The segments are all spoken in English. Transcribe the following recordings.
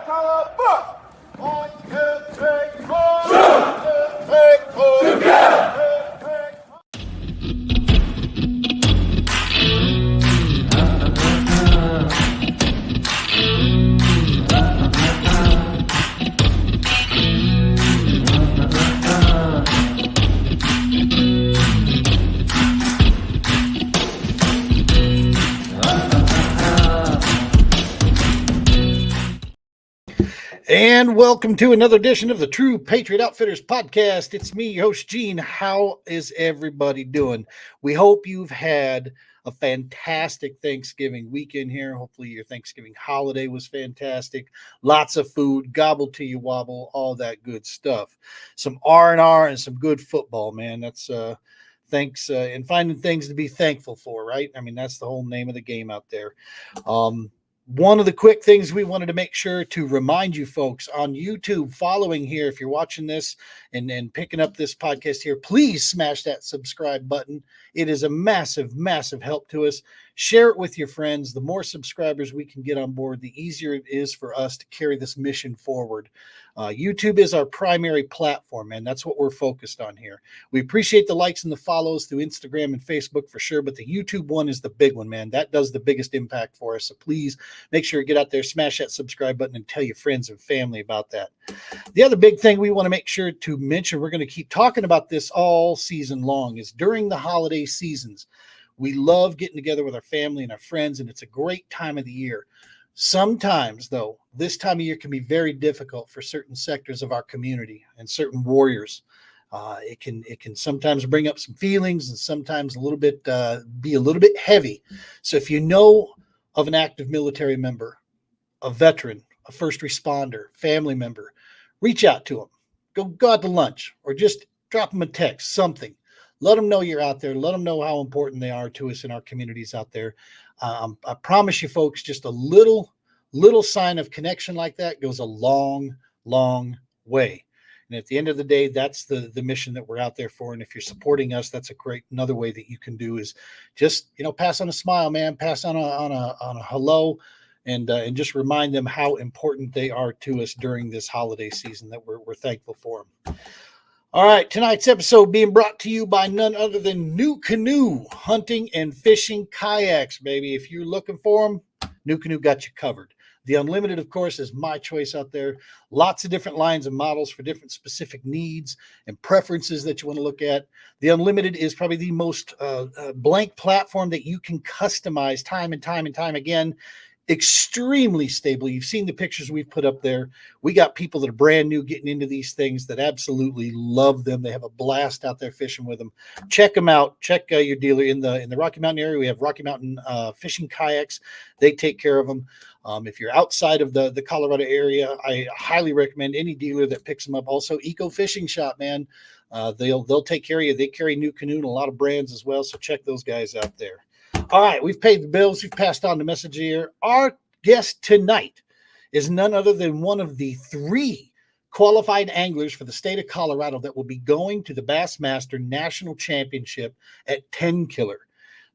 1, 2, 3, 4. 1, 2, 3, 4. Together. And welcome to another edition of the True Patriot Outfitters podcast. It's me, your host, Gene. How is everybody doing? We hope you've had a fantastic Thanksgiving weekend here. Hopefully your Thanksgiving holiday was fantastic. Lots of food, gobble till you wobble, all that good stuff. Some R&R and some good football, man. That's thanks and finding things to be thankful for, right? I mean, that's the whole name of the game out there. One of the quick things we wanted to make sure to remind you folks on YouTube following here, if you're watching this and picking up this podcast here, please smash that subscribe button. It is a massive, massive help to us. Share it with your friends. The more subscribers we can get on board, the easier it is for us to carry this mission forward. YouTube is our primary platform, and that's what we're focused on here. We appreciate the likes and the follows through Instagram and Facebook for sure, but the YouTube one is the big one, man. That does the biggest impact for us. So please make sure you get out there, smash that subscribe button, and tell your friends and family about that. The other big thing we want to make sure to mention, we're going to keep talking about this all season long, is during the holiday seasons, we love getting together with our family and our friends, and it's a great time of the year. Sometimes, though, this time of year can be very difficult for certain sectors of our community and certain warriors. It can sometimes bring up some feelings and sometimes be a little bit heavy. So if you know of an active military member, a veteran, a first responder, family member, reach out to them. Go out to lunch or just drop them a text, something. Let them know you're out there. Let them know how important they are to us in our communities out there. I promise you, folks, just a little sign of connection like that goes a long, long way. And at the end of the day, that's the mission that we're out there for. And if you're supporting us, that's another way that you can do is just, pass on a smile, man, pass on a hello, and just remind them how important they are to us during this holiday season, that we're thankful for them. All right, tonight's episode being brought to you by none other than New Canoe Hunting and Fishing Kayaks, baby. If you're looking for them, New Canoe got you covered. The Unlimited, of course, is my choice out there. Lots of different lines and models for different specific needs and preferences that you want to look at. The Unlimited is probably the most blank platform that you can customize time and time again. Extremely stable. You've seen the pictures we've put up there. We got people that are brand new getting into these things that absolutely love them. They have a blast out there fishing with them. Check them out. Check your dealer in the Rocky Mountain area. We have Rocky Mountain Fishing Kayaks. They take care of them. If you're outside of the Colorado area, I highly recommend any dealer that picks them up. Also, Eco Fishing Shop, man. They'll take care of you. They carry New Canoe and a lot of brands as well. So check those guys out there. All right, we've paid the bills. We've passed on the message here. Our guest tonight is none other than one of the 3 qualified anglers for the state of Colorado that will be going to the Bassmaster National Championship at 10 Killer.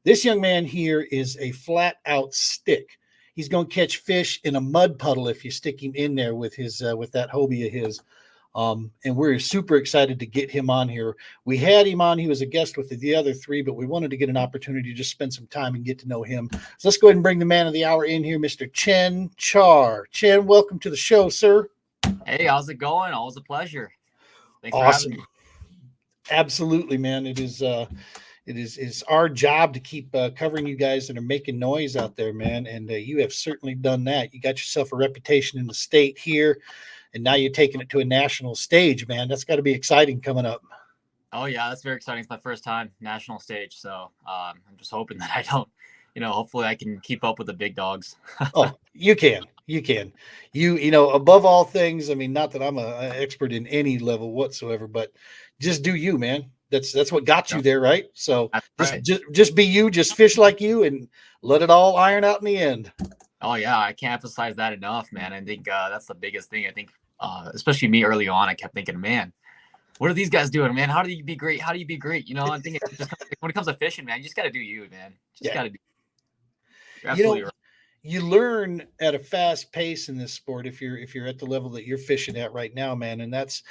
This young man here is a flat-out stick. He's going to catch fish in a mud puddle if you stick him in there with that Hobie of his. And we're super excited to get him on here. We had him on. He was a guest with the other 3, but we wanted to get an opportunity to just spend some time and get to know him. So let's go ahead and bring the man of the hour in here, Mr. Chenchar. Chen, welcome to the show, sir. Hey, how's it going? Always a pleasure. Thanks awesome. For having me. Absolutely, man. It is our job to keep covering you guys that are making noise out there, man. And you have certainly done that. You got yourself a reputation in the state here. And now you're taking it to a national stage, man. That's got to be exciting coming up. Oh, yeah, that's very exciting. It's my first time national stage. So I'm just hoping that I don't, hopefully I can keep up with the big dogs. Oh, you can. Above all things, I mean, not that I'm an expert in any level whatsoever, but just do you, man. That's what got you there, right? So just be you, just fish like you, and let it all iron out in the end. Oh, yeah, I can't emphasize that enough, man. I think that's the biggest thing. I think, especially me early on, I kept thinking, man, what are these guys doing, man? How do you be great? I think it's just when it comes to fishing, man, you just got to do you, man. Got to do. You're absolutely right. you learn at a fast pace in this sport if you're at the level that you're fishing at right now, man. And that's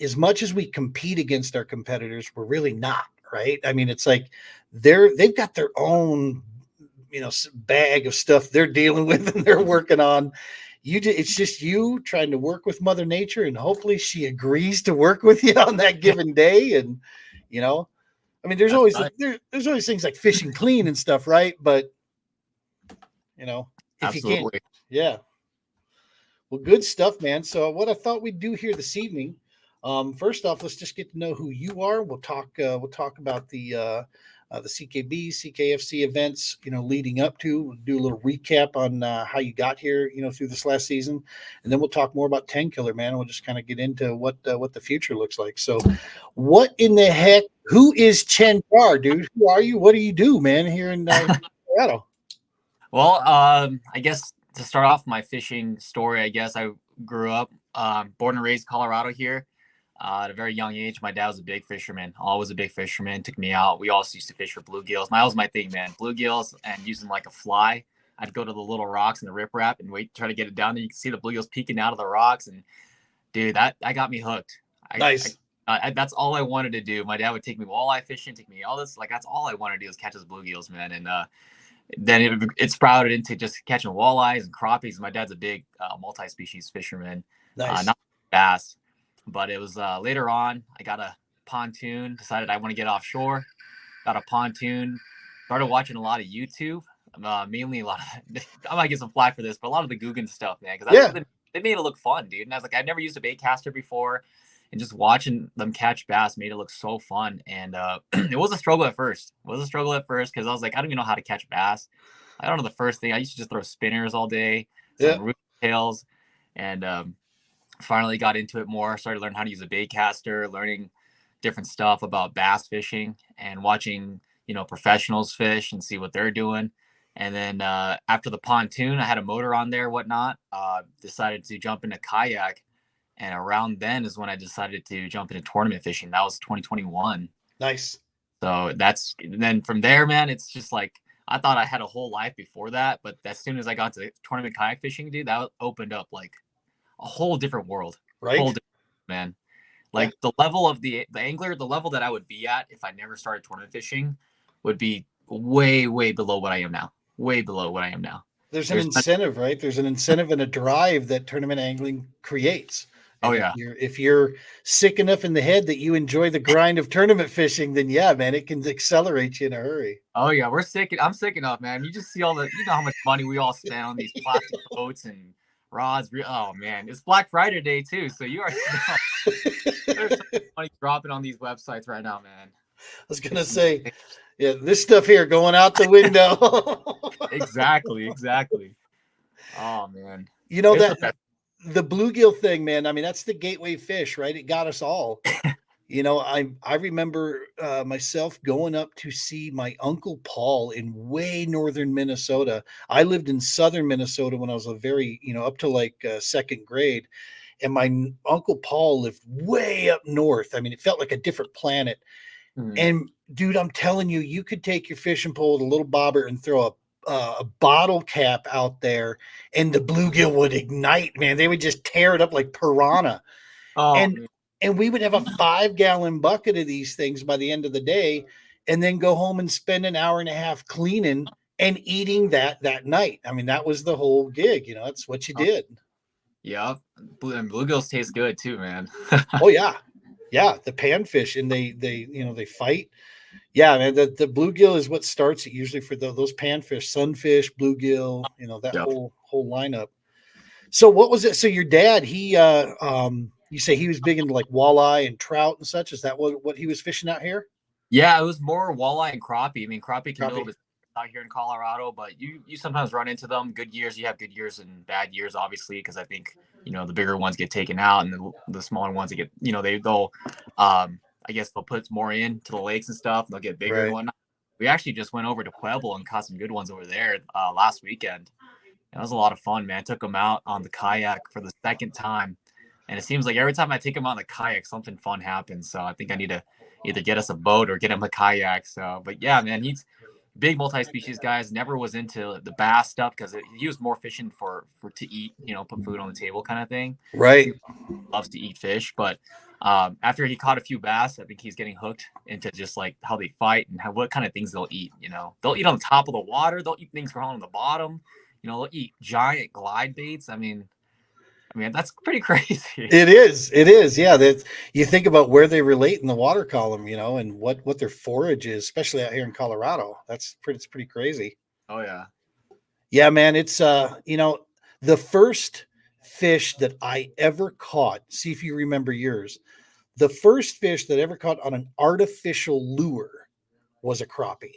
as much as we compete against our competitors, we're really not, right? I mean, it's like they've got their own, bag of stuff they're dealing with and they're working on. It's just you trying to work with Mother Nature, and hopefully she agrees to work with you on that given day. And I mean, there's That's always right. there's always things like fishing clean and stuff, right? But if you can't, Absolutely. yeah. Well, good stuff, man. So what I thought we'd do here this evening, first off, let's just get to know who you are. We'll talk about the CKB, CKFC events, leading up to. We'll do a little recap on how you got here, through this last season, and then we'll talk more about 10 Killer, man. We'll just kind of get into what the future looks like. So, what in the heck? Who is Chenchar, dude? Who are you? What do you do, man? Here in Colorado. Well, I guess to start off my fishing story, I guess I grew up, born and raised Colorado here. At a very young age, my dad was a big fisherman, always a big fisherman, took me out. We also used to fish for bluegills. That was my thing, man. Bluegills and using like a fly. I'd go to the little rocks and the riprap and try to get it down there. You can see the bluegills peeking out of the rocks. And dude, that got me hooked. Nice. That's all I wanted to do. My dad would take me walleye fishing, take me all this. Like, that's all I wanted to do is catch those bluegills, man. And then it sprouted into just catching walleyes and crappies. My dad's a big multi-species fisherman, Nice. not bass. But it was later on, I got a pontoon, decided I want to get offshore, got a pontoon, started watching a lot of YouTube, mainly a lot of, I might get some flack for this, but a lot of the Guggen stuff, man, because they made it look fun, dude. And I was like, I'd never used a bait caster before, and just watching them catch bass made it look so fun. And it was a struggle at first. Because I was like, I don't even know how to catch bass. I don't know the first thing. I used to just throw spinners all day, some root tails, and finally got into it more, started learning how to use a bait caster, learning different stuff about bass fishing and watching, professionals fish and see what they're doing. And then after the pontoon, I had a motor on there, whatnot, decided to jump into kayak. And around then is when I decided to jump into tournament fishing. That was 2021. Nice. So then from there, man, it's just like, I thought I had a whole life before that. But as soon as I got to tournament kayak fishing, dude, that opened up like a whole different world, right? Man. Like the level of the angler, the level that I would be at if I never started tournament fishing would be way, way below what I am now. Way below what I am now. There's an incentive, right? There's an incentive and a drive that tournament angling creates. And if you're sick enough in the head that you enjoy the grind of tournament fishing, then yeah, man, it can accelerate you in a hurry. Oh yeah, I'm sick enough, man. You just see all how much money we all spend on these plastic boats and rods. Oh man, it's Black Friday day too, so you are there's so much money dropping on these websites right now, man. I was gonna say, yeah, this stuff here going out the window. Exactly. Oh man, that the bluegill thing, man. I mean, that's the gateway fish, right? It got us all. I remember myself going up to see my Uncle Paul in way northern Minnesota. I lived in southern Minnesota when I was a very, up to like second grade. And my Uncle Paul lived way up north. I mean, it felt like a different planet. Mm-hmm. And dude, I'm telling you, you could take your fishing pole with a little bobber and throw a bottle cap out there and the bluegill would ignite, man. They would just tear it up like piranha. And we would have a 5-gallon bucket of these things by the end of the day, and then go home and spend an hour and a half cleaning and eating that night. I mean, that was the whole gig. That's what you did. Yeah. And bluegills taste good too, man. Oh yeah. Yeah. The panfish, and they fight. Yeah, man, the bluegill is what starts it usually for those panfish, sunfish, bluegill, that whole lineup. So what was it? So your dad, he you say he was big into like walleye and trout and such. Is that what he was fishing out here? Yeah, it was more walleye and crappie. I mean, crappie can be a little bit out here in Colorado, but you sometimes run into them. Good years, you have good years and bad years, obviously, because I think the bigger ones get taken out, and the smaller ones that get they'll I guess they'll put more into the lakes and stuff. And they'll get bigger and whatnot. We actually just went over to Pueblo and caught some good ones over there last weekend. That was a lot of fun, man. Took them out on the kayak for the second time. And it seems like every time I take him on the kayak, something fun happens. So I think I need to either get us a boat or get him a kayak. So, but yeah, man, big multi-species guys. Never was into the bass stuff because he was more fishing for to eat, put food on the table kind of thing. Right. Loves to eat fish, but after he caught a few bass, I think he's getting hooked into just like how they fight and what kind of things they'll eat. They'll eat on the top of the water. They'll eat things crawling on the bottom. They'll eat giant glide baits. I mean, that's pretty crazy. It is. Yeah. That you think about where they relate in the water column, and what their forage is, especially out here in Colorado. It's pretty crazy. Oh yeah. Yeah, man. It's the first fish that I ever caught. See if you remember yours. The first fish that I ever caught on an artificial lure was a crappie.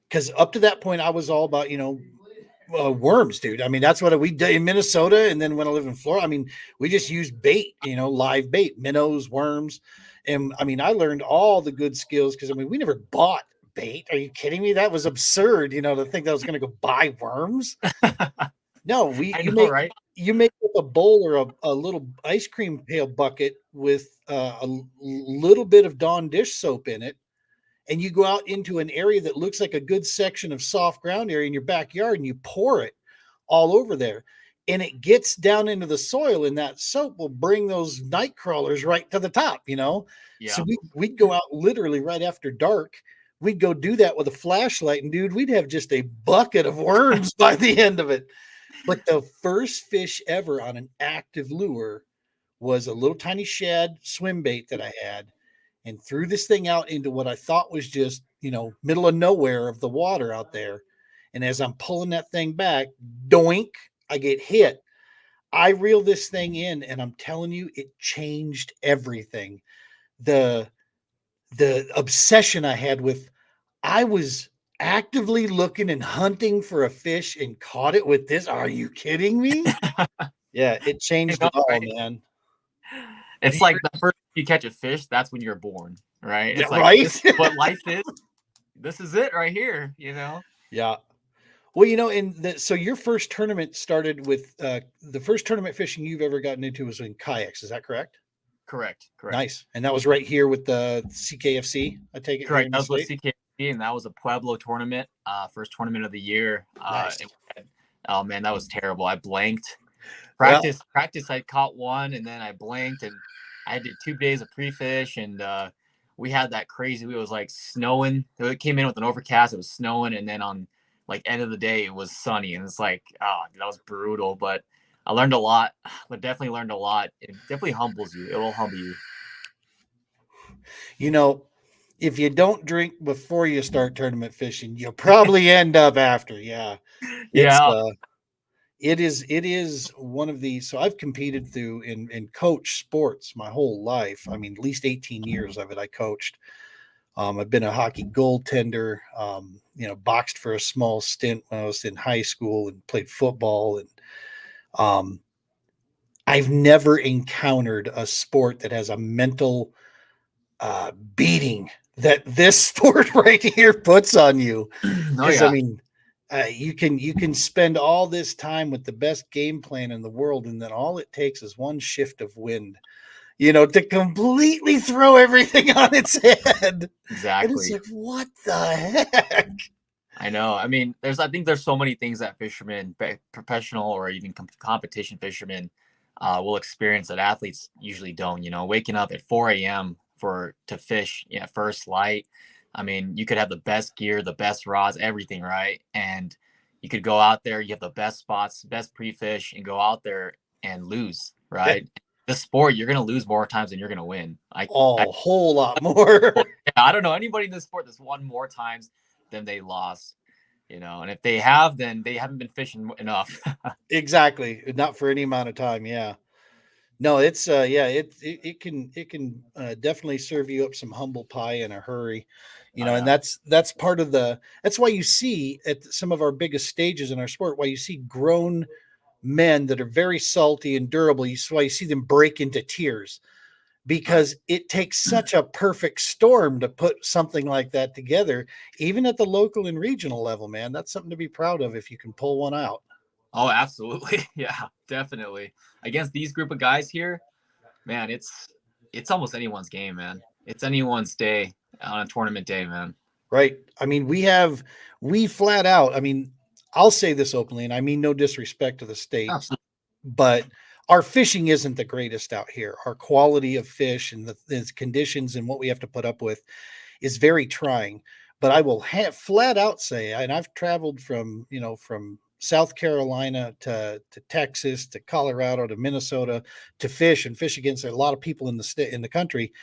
Because up to that point, I was all about worms, dude. I mean, that's what we did in Minnesota, and then when I lived in Florida, I mean, we just used bait, live bait, minnows, worms, and I mean, I learned all the good skills because we never bought bait. Are you kidding me? That was absurd, to think that I was going to go buy worms. No, you make a bowl or a little ice cream pail bucket with a little bit of Dawn dish soap in it. And you go out into an area that looks like a good section of soft ground area in your backyard and you pour it all over there. And it gets down into the soil and that soap will bring those night crawlers right to the top, Yeah. So we'd go out literally right after dark. We'd go do that with a flashlight and dude, we'd have just a bucket of worms by the end of it. But the first fish ever on an active lure was a little tiny shad swim bait that I had. And threw this thing out into what I thought was just, middle of nowhere of the water out there. And as I'm pulling that thing back, doink, I get hit. I reel this thing in and I'm telling you, it changed everything. The obsession I had with, I was actively looking and hunting for a fish and caught it with this. Are you kidding me? Yeah, it changed it all, right? Man. It's like the first you catch a fish, that's when you're born, right? It's like, right. This is what life is. This is it right here, Yeah. Well, so your first tournament started with the first tournament fishing you've ever gotten into was in kayaks. Is that correct? Correct. Nice. And that was right here with the CKFC. I take it. Correct. That was with CKFC, and that was a Pueblo tournament, first tournament of the year. Nice. Oh man, that was terrible. I blanked. Practice. I caught one, and then I blanked, and I did 2 days of pre-fish, and we had that crazy. It was like snowing. It came in with an overcast. It was snowing, and then on like end of the day, it was sunny, and it's like, oh, that was brutal. But I learned a lot. I definitely learned a lot. It definitely humbles you. It will humble you. If you don't drink before you start tournament fishing, you'll probably end up after. Yeah. It is one of these. So I've competed through and coached sports my whole life. I mean, at least 18 years of it I coached. I've been a hockey goaltender, boxed for a small stint when I was in high school and played football. And I've never encountered a sport that has a mental beating that this sport right here puts on you. Because I mean, you can spend all this time with the best game plan in the world, and then all it takes is one shift of wind, to completely throw everything on its head. Exactly. And it's like, what the heck? I know. I mean, I think there's so many things that fishermen, professional or even competition fishermen, will experience that athletes usually don't. Waking up at 4 a.m. to fish, first light. I mean, you could have the best gear, the best rods, everything, right? And you could go out there, you have the best spots, best pre-fish, and go out there and lose, right? The sport, you're going to lose more times than you're going to win. A whole lot more. I don't know anybody in this sport that's won more times than they lost, and if they have, then they haven't been fishing enough. Exactly. Not for any amount of time. Yeah. No, it's it can definitely serve you up some humble pie in a hurry, and that's part of that's why you see at some of our biggest stages in our sport, why you see grown men that are very salty and durable. That's why you see them break into tears, because it takes such a perfect storm to put something like that together, even at the local and regional level, man. That's something to be proud of if you can pull one out. Oh, absolutely. Yeah, definitely. Against these group of guys here, man, it's almost anyone's game, man. It's anyone's day on a tournament day, man. Right. I mean, we flat out, I mean, I'll say this openly, and I mean no disrespect to the state, Absolutely. but our fishing isn't the greatest out here. Our quality of fish and the conditions and what we have to put up with is very trying. But I will flat out say, and I've traveled from, from South Carolina to Texas to Colorado to Minnesota to fish and fish against a lot of people in the state in the country.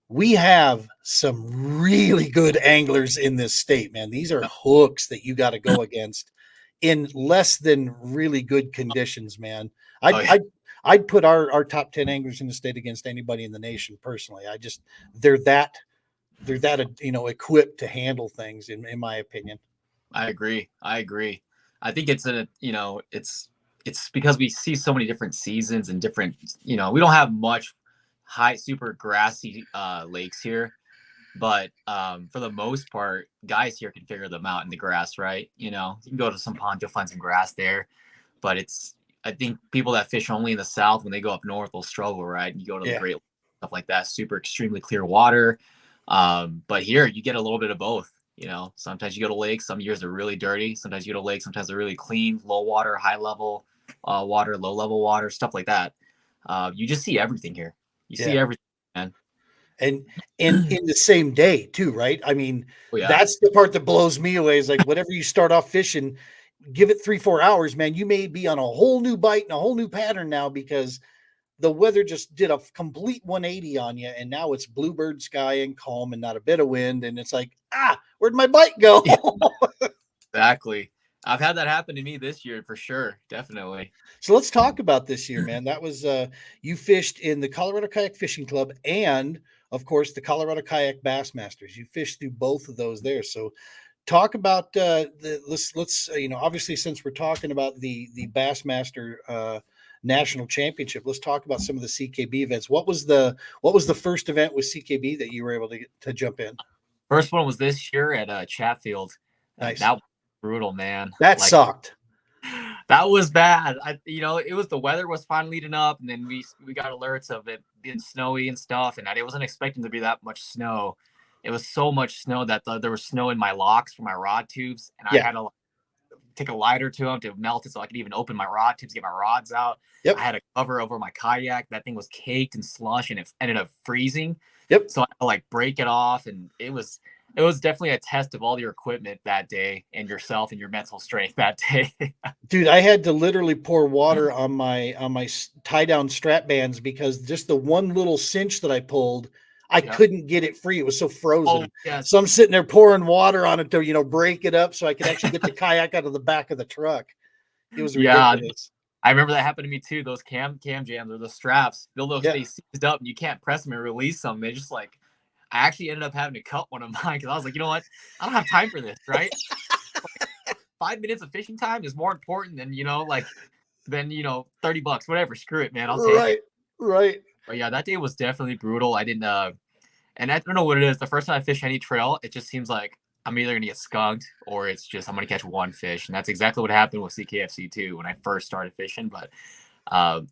We have some really good anglers in this state, man. These are hooks that you got to go against in less than really good conditions, man. I'd, Oh, yeah. I'd, I'd put our top 10 anglers in the state against anybody in the nation personally. They're that, equipped to handle things in my opinion. I agree. I think it's it's because we see so many different seasons and different, we don't have much high, super grassy lakes here, but for the most part, guys here can figure them out in the grass, right? You can go to some pond, you'll find some grass there, but I think people that fish only in the South, when they go up north, will struggle, right? You go to the Great Lakes, stuff like that, super extremely clear water. But here you get a little bit of both. Sometimes you go to lakes, some years they're really dirty. Sometimes you go to lakes, sometimes they're really clean, low water, high level water, low level water, stuff like that. You just see everything here. You see everything, man. And in the same day too, right? I mean, yeah. That's the part that blows me away is like, whatever you start off fishing, give it 3-4 hours, man. You may be on a whole new bite and a whole new pattern now because the weather just did a complete 180 on you. And now it's bluebird sky and calm and not a bit of wind. And it's like, where'd my bite go? Exactly. I've had that happen to me this year for sure. Definitely. So let's talk about this year, man. That was, you fished in the Colorado Kayak Fishing Club and of course the Colorado Kayak Bassmasters. You fished through both of those there. So talk about let's obviously since we're talking about the Bassmaster National Championship, let's talk about some of the CKB events. What was the first event with CKB that you were able to jump in? First one was this year at Chatfield. Nice. That was brutal, man. That sucked. That was bad. It was the weather was finally leading up, and then we got alerts of it being snowy and stuff, and I wasn't expecting to be that much snow. It was so much snow that there was snow in my locks for my rod tubes, and I had to take a lighter to them to melt it so I could even open my rod tubes, get my rods out. Yep. I had a cover over my kayak. That thing was caked in slush, and it ended up freezing. Yep. So I had to break it off, and it was definitely a test of all your equipment that day and yourself and your mental strength that day. Dude, I had to literally pour water on my tie down strap bands because just the one little cinch that I pulled, I couldn't get it free. It was so frozen. Oh, yes. So I'm sitting there pouring water on it to, break it up so I could actually get the kayak out of the back of the truck. It was ridiculous. I remember that happened to me too. Those cam jams or the straps, they seized up and you can't press them and release them. They just I actually ended up having to cut one of mine because I was like, you know what? I don't have time for this, right? 5 minutes of fishing time is more important than, $30, whatever. Screw it, man. I'll take it. Right. But yeah, that day was definitely brutal. I didn't, and I don't know what it is. The first time I fish any trail, it just seems like I'm either going to get skunked or it's just I'm going to catch one fish. And that's exactly what happened with CKFC too when I first started fishing. But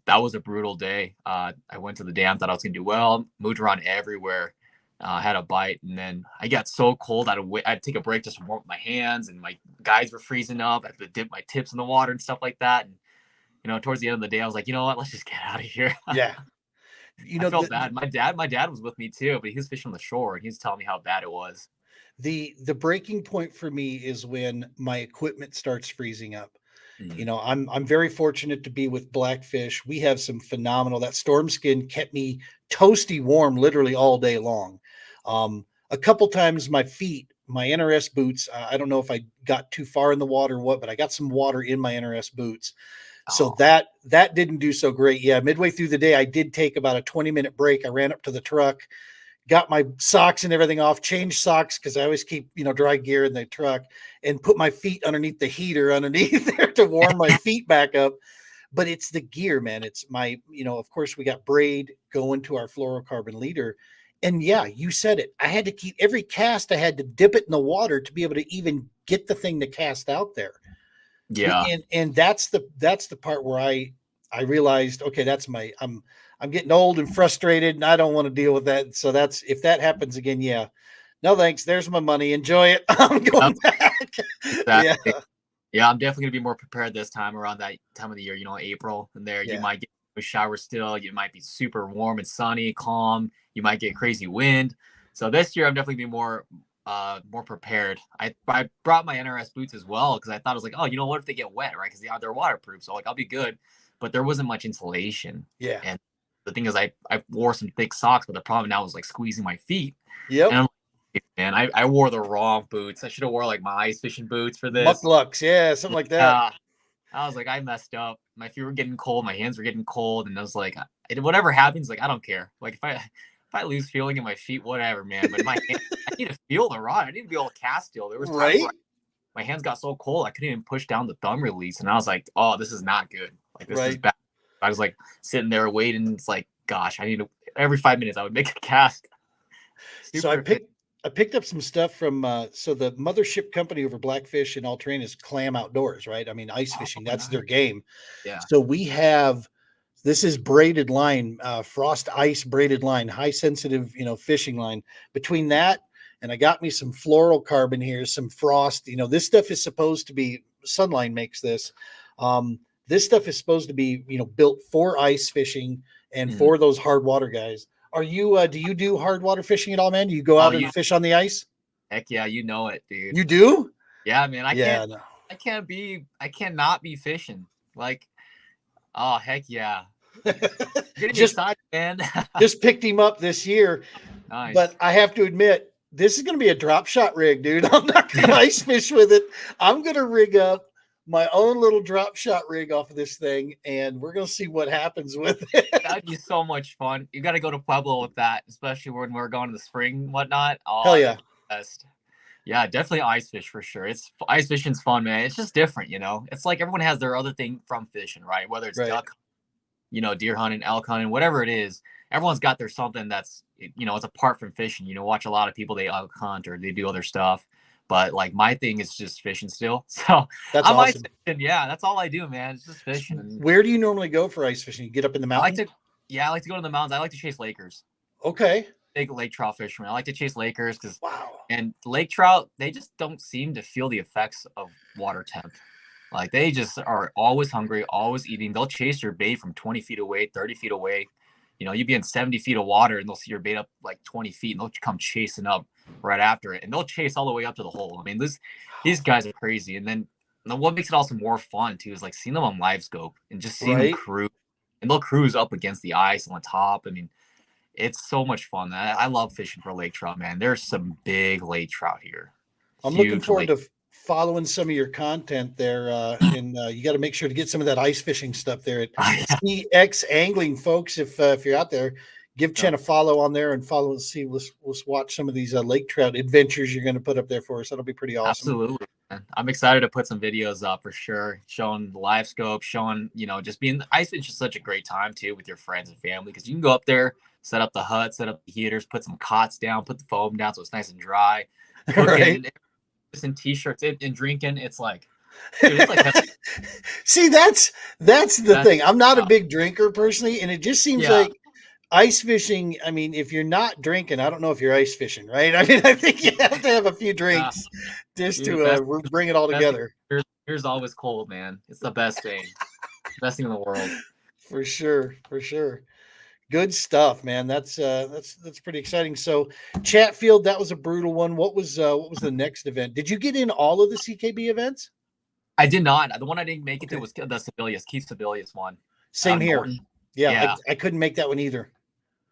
that was a brutal day. I went to the dam, thought I was going to do well, moved around everywhere. Had a bite, and then I got so cold I'd take a break just to warm up my hands, and my guys were freezing up. I had to dip my tips in the water and stuff like that. And towards the end of the day, I was like, you know what, let's just get out of here. Yeah. I felt bad. My dad was with me too, but he was fishing on the shore, and he was telling me how bad it was. The breaking point for me is when my equipment starts freezing up. Mm-hmm. I'm very fortunate to be with Blackfish. We have some phenomenal. That storm skin kept me toasty warm literally all day long. A couple times my NRS boots, I don't know if I got too far in the water or what, but I got some water in my NRS boots. So that didn't do so great. Yeah. Midway through the day, I did take about a 20-minute break. I ran up to the truck, got my socks and everything off, changed socks because I always keep, dry gear in the truck, and put my feet underneath the heater underneath there to warm my feet back up. But it's the gear, man. It's my, of course we got braid going to our fluorocarbon leader. And yeah, you said it. I had to keep every cast. I had to dip it in the water to be able to even get the thing to cast out there. Yeah. And that's the part where I realized, okay, I'm getting old and frustrated and I don't want to deal with that. So if that happens again, yeah, No, thanks. There's my money. Enjoy it. I'm going back. Yeah. Exactly. Yeah, I'm definitely gonna be more prepared this time around that time of the year. April, and there you Yeah. might get a shower still. You might be super warm and sunny, calm. You might get crazy wind. So this year, I'm definitely be more prepared. I brought my NRS boots as well because I thought I was like, oh, what if they get wet, right? Because they're waterproof, so like I'll be good. But there wasn't much insulation. Yeah. And the thing is, I wore some thick socks, but the problem now was like squeezing my feet. Yep. And I'm like, man, I wore the wrong boots. I should have wore like my ice fishing boots for this. Mucklucks. Yeah. Something like that. I was like, I messed up. My feet were getting cold. My hands were getting cold. And I was like, whatever happens, like, I don't care. Like, if I lose feeling in my feet, whatever, man. But my hands, I need to feel the rod. I need to be able to cast still. There was times where my hands got so cold, I couldn't even push down the thumb release. And I was like, oh, this is not good. Like, this is bad. I was like sitting there waiting. It's like, gosh, every 5 minutes I would make a cast. So I picked up some stuff from so the mothership company over Blackfish and All Terrain is Clam Outdoors, right? I mean, ice fishing, that's their game. Yeah. So this is braided line, frost ice braided line, high sensitive, fishing line. Between that and I got me some fluorocarbon here, some frost. This stuff is supposed to be, Sunline makes this. This stuff is supposed to be, built for ice fishing and for those hard water guys. Are you, do you do hard water fishing at all, man? Do you go out and fish on the ice? Heck yeah, you know it, dude. You do? Yeah, man. I cannot be fishing. Like, oh, heck yeah. Just excited, man. Just picked him up this year. Nice. But I have to admit, this is going to be a drop shot rig, dude. I'm not going to ice fish with it. I'm going to rig up my own little drop shot rig off of this thing, and we're going to see what happens with it. That'd be so much fun. You got to go to Pueblo with that, especially when we're going to the spring and whatnot. Oh, hell yeah. Best. Yeah, definitely ice fish for sure. Ice fishing's fun, man. It's just different, It's like everyone has their other thing from fishing, right? Whether it's duck, deer hunting, elk hunting, whatever it is. Everyone's got their something that's, it's apart from fishing. Watch a lot of people, they elk hunt or they do other stuff. But like my thing is just fishing still. So that's I'm awesome. ice fishing. Yeah, that's all I do, man. It's just fishing. Where do you normally go for ice fishing? You get up in the mountains? I like to go to the mountains. I like to chase lakers. Okay. Big lake trout fisherman. I like to chase lakers because and lake trout, they just don't seem to feel the effects of water temp. Like they just are always hungry, always eating. They'll chase your bait from 20 feet away, 30 feet away. You'd be in 70 feet of water and they'll see your bait up like 20 feet and they'll come chasing up right after it. And they'll chase all the way up to the hole. I mean, these guys are crazy. And then what makes it also more fun too is like seeing them on live scope and just seeing them cruise. And they'll cruise up against the ice on top. I mean, it's so much fun. I love fishing for lake trout, man. There's some big lake trout here. I'm looking forward to following some of your content there. And you got to make sure to get some of that ice fishing stuff there at CX Angling, folks. If you're out there, give Chen a follow on there and follow and see. Let's watch some of these lake trout adventures you're going to put up there for us. That'll be pretty awesome. Absolutely. I'm excited to put some videos up for sure, showing the live scope, showing, just being ice fish is such a great time too with your friends and family because you can go up there, set up the hut, set up the heaters, put some cots down, put the foam down so it's nice and dry, cooking, just in t-shirts and drinking. It's like, dude, it's like see, that's the thing. I'm not a big drinker personally, and it just seems like ice fishing. I mean, if you're not drinking, I don't know if you're ice fishing, right? I mean, I think you have to have a few drinks just to bring it all together. Beer's always cold, man. It's the best thing. Best thing in the world. For sure. Good stuff, man. That's pretty exciting. So Chatfield, that was a brutal one. What was the next event? Did you get in all of the CKB events? I did not. The one I didn't make it to was the Sebelius, Keith Sebelius one. Same here. Yeah. I couldn't make that one either.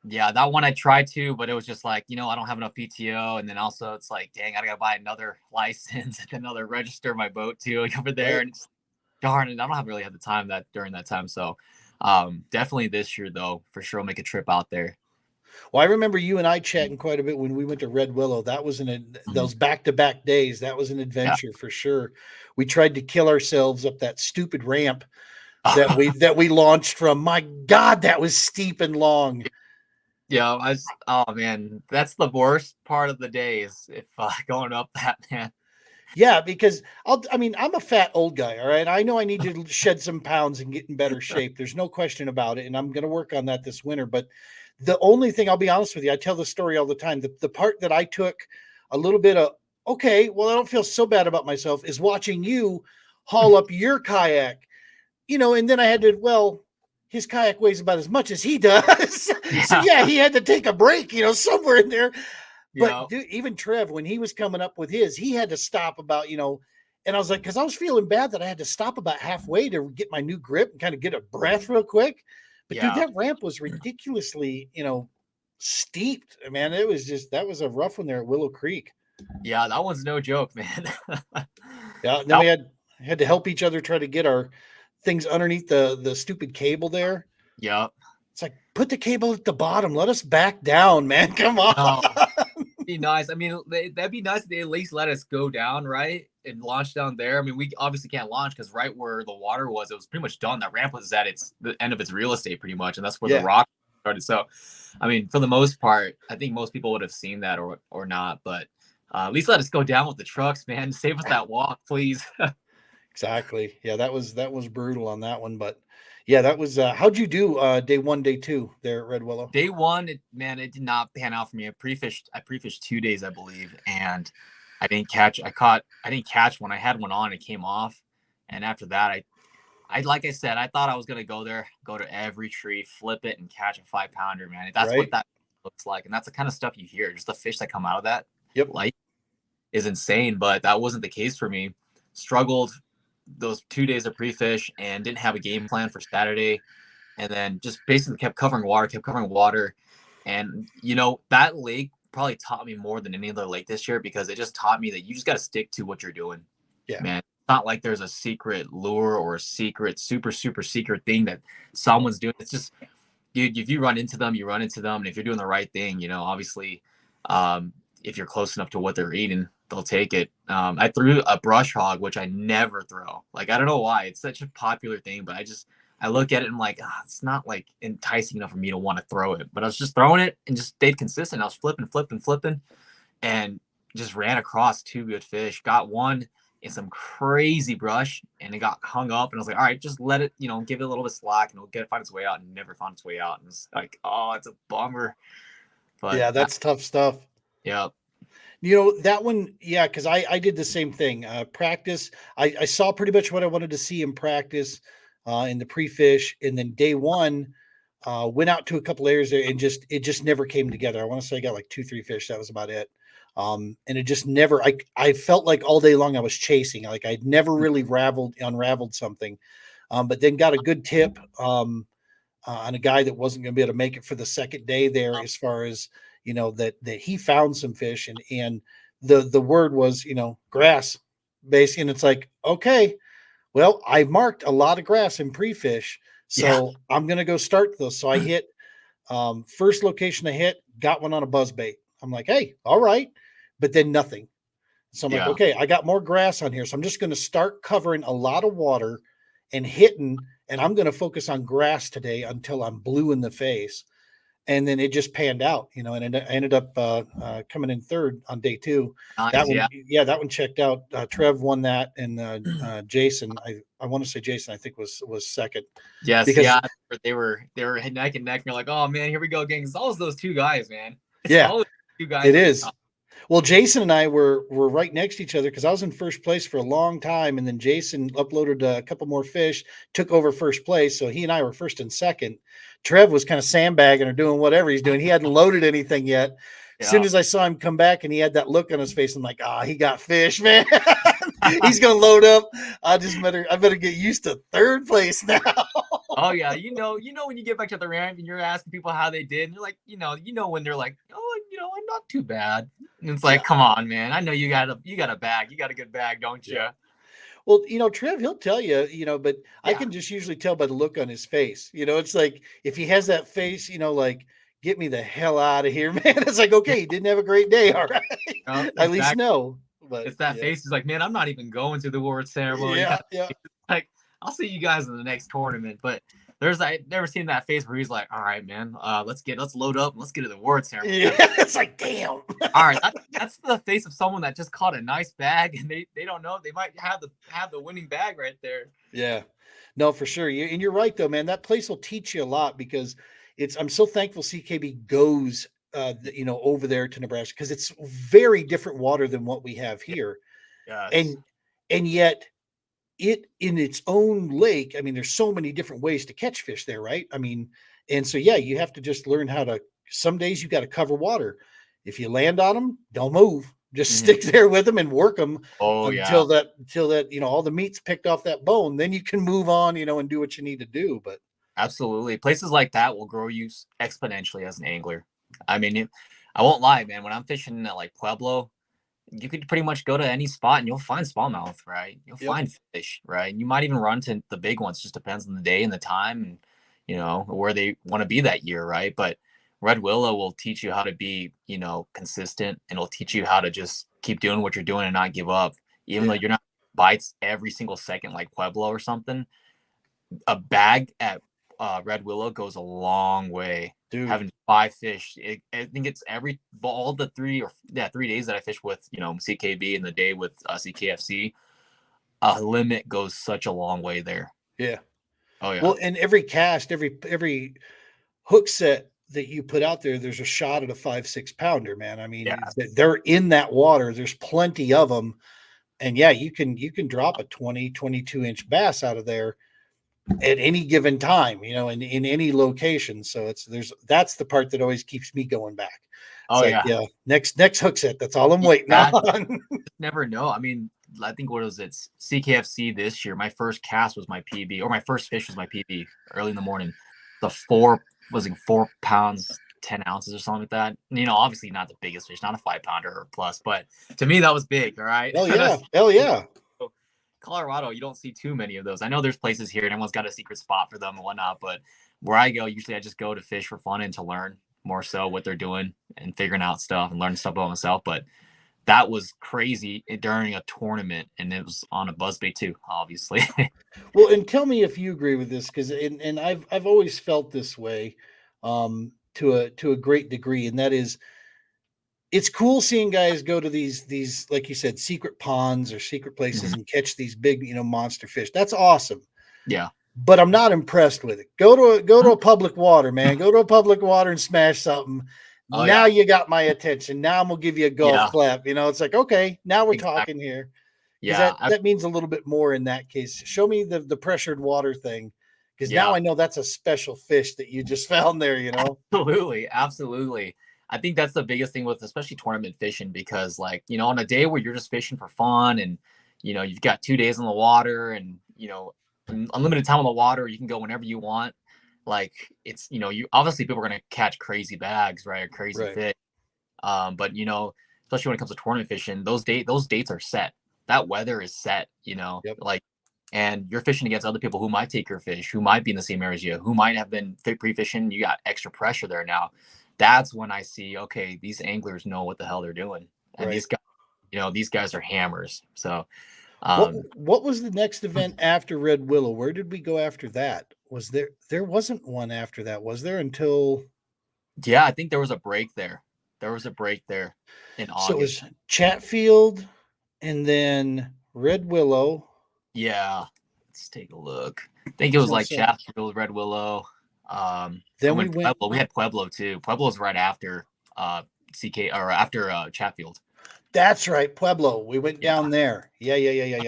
Yeah, that one I tried to, but it was just like, I don't have enough PTO. And then also it's like, dang, I gotta buy another license and another register my boat too over there. And it's, darn it, I don't really have the time during that time. So definitely this year though, for sure I'll make a trip out there. Well, I remember you and I chatting quite a bit when we went to Red Willow. That was those back-to-back days. That was an adventure for sure. We tried to kill ourselves up that stupid ramp that we launched from. My God, that was steep and long. Yeah, oh man, that's the worst part of the day is if going up that, man. Yeah, because I'm a fat old guy, all right? I know I need to shed some pounds and get in better shape. There's no question about it, and I'm going to work on that this winter. But the only thing, I'll be honest with you, I tell the story all the time. The part that I took a little bit of, okay, well, I don't feel so bad about myself, is watching you haul up your kayak, and then I had to, well, his kayak weighs about as much as he does. So yeah, he had to take a break, somewhere in there. But dude, even Trev, when he was coming up with his, he had to stop about, and I was like, because I was feeling bad that I had to stop about halfway to get my new grip and kind of get a breath real quick. But dude, that ramp was ridiculously, steeped, man. It was that was a rough one there at Willow Creek. Yeah, that one's no joke, man. Yeah, and then we had to help each other try to get our things underneath the stupid cable there. Yep. It's like, put the cable at the bottom. Let us back down, man. Come on. Be nice. I mean, that'd be nice if they at least let us go down, right? And launch down there. I mean, we obviously can't launch because right where the water was, it was pretty much done. That ramp was at the end of its real estate pretty much. And that's where the rock started. So, I mean, for the most part, I think most people would have seen that or not. But at least let us go down with the trucks, man. Save us that walk, please. Exactly. Yeah, that was brutal on that one. But yeah, that was how'd you do day 1, day 2 there at Red Willow? Day 1, it did not pan out for me. I pre-fished 2 days, I believe, and I didn't catch when I had one on, it came off. And after that, I like I said, I thought I was gonna go to every tree, flip it, and catch a 5-pounder, man. That's what that looks like. And that's the kind of stuff you hear. Just the fish that come out of that light is insane. But that wasn't the case for me. Struggled those 2 days of pre-fish and didn't have a game plan for Saturday, and then just basically kept covering water. And that lake probably taught me more than any other lake this year, because it just taught me that you just got to stick to what you're doing. Yeah, man. It's not like there's a secret lure or a secret super secret thing that someone's doing. It's just, dude, if you run into them, you run into them. And if you're doing the right thing, obviously if you're close enough to what they're eating, they'll take it. I threw a brush hog, which I never throw. Like, I don't know why. It's such a popular thing, but I look at it and I'm like, it's not like enticing enough for me to want to throw it. But I was just throwing it and just stayed consistent. I was flipping, and just ran across 2 good fish. Got one in some crazy brush, and it got hung up. And I was like, all right, just let it, give it a little bit of slack, and it'll find its way out. And never found its way out. And it's like, oh, it's a bummer. But yeah, that's tough stuff. Yeah. That one, yeah, because I did the same thing. Practice, I saw pretty much what I wanted to see in practice in the pre-fish. And then day 1, went out to a couple areas there, and it just never came together. I want to say I got like 2-3 fish. That was about it. And it just never, I felt like all day long I was chasing. Like I'd never really unraveled something. But then got a good tip on a guy that wasn't going to be able to make it for the second day there, as far as, that he found some fish, and the word was, grass, basically. And it's like, okay, well, I marked a lot of grass in pre-fish, so I'm going to go start those. So I hit first location I hit, got one on a buzz bait. I'm like, hey, all right. But then nothing. So I'm like, okay, I got more grass on here. So I'm just going to start covering a lot of water and hitting, and I'm going to focus on grass today until I'm blue in the face. And then it just panned out, and I ended up coming in third on day 2. Nice, that one checked out. Trev won that, and Jason, I want to say Jason, I think was second. Yes, because they were neck and neck. And you're like, oh man, here we go again. It's always those 2 guys, man. It's 2 guys. It is. Well, Jason and I were right next to each other, because I was in first place for a long time, and then Jason uploaded a couple more fish, took over first place, so he and I were first and second. Trev was kind of sandbagging or doing whatever he's doing. He hadn't loaded anything yet. As soon as I saw him come back and he had that look on his face, I'm like, he got fish, man. He's gonna load up. I better get used to third place now. Oh yeah, when you get back to the ramp and you're asking people how they did, and you're like, when they're like, oh, I'm not too bad. And it's like, come on, man. I know you got a bag. You got a good bag, don't you? Yeah. Well, Trev, he'll tell you, but I can just usually tell by the look on his face. It's like, if he has that face, like, get me the hell out of here, man. It's like, okay, he didn't have a great day. All right. At least know. But it's that face. He's like, man, I'm not even going to the award ceremony. Yeah. Like, I'll see you guys in the next tournament. But I've never seen that face where he's like, all right, man, let's load up and let's get to the award ceremony. Yeah, it's like, damn. All right, that's the face of someone that just caught a nice bag, and they don't know, they might have the winning bag right there. Yeah, no, for sure. You're right though, man. That place will teach you a lot, because I'm so thankful CKB goes over there to Nebraska, because it's very different water than what we have here. Yes. And yet it in its own lake, I mean, there's so many different ways to catch fish there, right? I mean, and so, yeah, you have to just learn how to, some days you got to cover water. If you land on them, don't move. Just stick there with them and work them until that, all the meat's picked off that bone. Then you can move on, and do what you need to do. But absolutely, places like that will grow you exponentially as an angler. I mean, I won't lie, man. When I'm fishing at like Pueblo, you could pretty much go to any spot and you'll find smallmouth, right? You'll find fish, right? And you might even run to the big ones. Just depends on the day and the time and, where they want to be that year, right? But Red Willow will teach you how to be, consistent, and it'll teach you how to just keep doing what you're doing and not give up. Even though you're not bites every single second like Pueblo or something, a bag at Red Willow goes a long way. Dude. Having 5 fish, I think it's all the 3 days that I fish with, CKB and the day with CKFC, a limit goes such a long way there. Yeah. Oh yeah. Well, and every cast, every hook set that you put out there, there's a shot at a 5-6 pounder, man. I mean, they're in that water. There's plenty of them. And yeah, you can drop a 20, 22 inch bass out of there at any given time, in any location. So that's the part that always keeps me going back. It's next hook set. That's all I'm waiting on. Never know. I mean, I think what was it? CKFC this year. My first cast was my PB, or my first fish was my PB early in the morning. The 4 pounds, 10 ounces or something like that. Obviously not the biggest fish, not a 5 pounder or plus, but to me that was big. All right. Oh yeah. Hell yeah. Colorado, you don't see too many of those. I know there's places here and everyone's got a secret spot for them and whatnot, but where I go, usually I just go to fish for fun and to learn more so what they're doing and figuring out stuff and learning stuff about myself. But that was crazy during a tournament, and it was on a buzzbait too, obviously. Well, and tell me if you agree with this, because and I've always felt this way to a great degree, and that is, it's cool seeing guys go to these like you said, secret ponds or secret places and catch these big monster fish. That's awesome. Yeah. But I'm not impressed with it. Go to a public water, man. Go to a public water and smash something. Oh, now you got my attention. Now I'm gonna give you a golf clap. It's like, okay, now we're talking here. Yeah, that means a little bit more in that case. Show me the pressured water thing, because now I know that's a special fish that you just found there. Absolutely. I think that's the biggest thing with especially tournament fishing, because on a day where you're just fishing for fun and you've got 2 days on the water and unlimited time on the water, you can go whenever you want. Like it's, you obviously people are going to catch crazy bags, right? Or crazy fish. But especially when it comes to tournament fishing, those dates are set. That weather is set, and you're fishing against other people who might take your fish, who might be in the same area as you, who might have been pre-fishing. You got extra pressure there now. That's when I see, okay, these anglers know what the hell they're doing. And these guys, these guys are hammers. So what was the next event after Red Willow? Where did we go after that? Was there wasn't one after that, was there? Until I think there was a break there. There was a break there in August. So it was Chatfield and then Red Willow. Yeah. Let's take a look. I think it was Chatfield, Red Willow. Then we had Pueblo too. Pueblo's right after after Chatfield. That's right, Pueblo. We went down there. Yeah. Yeah,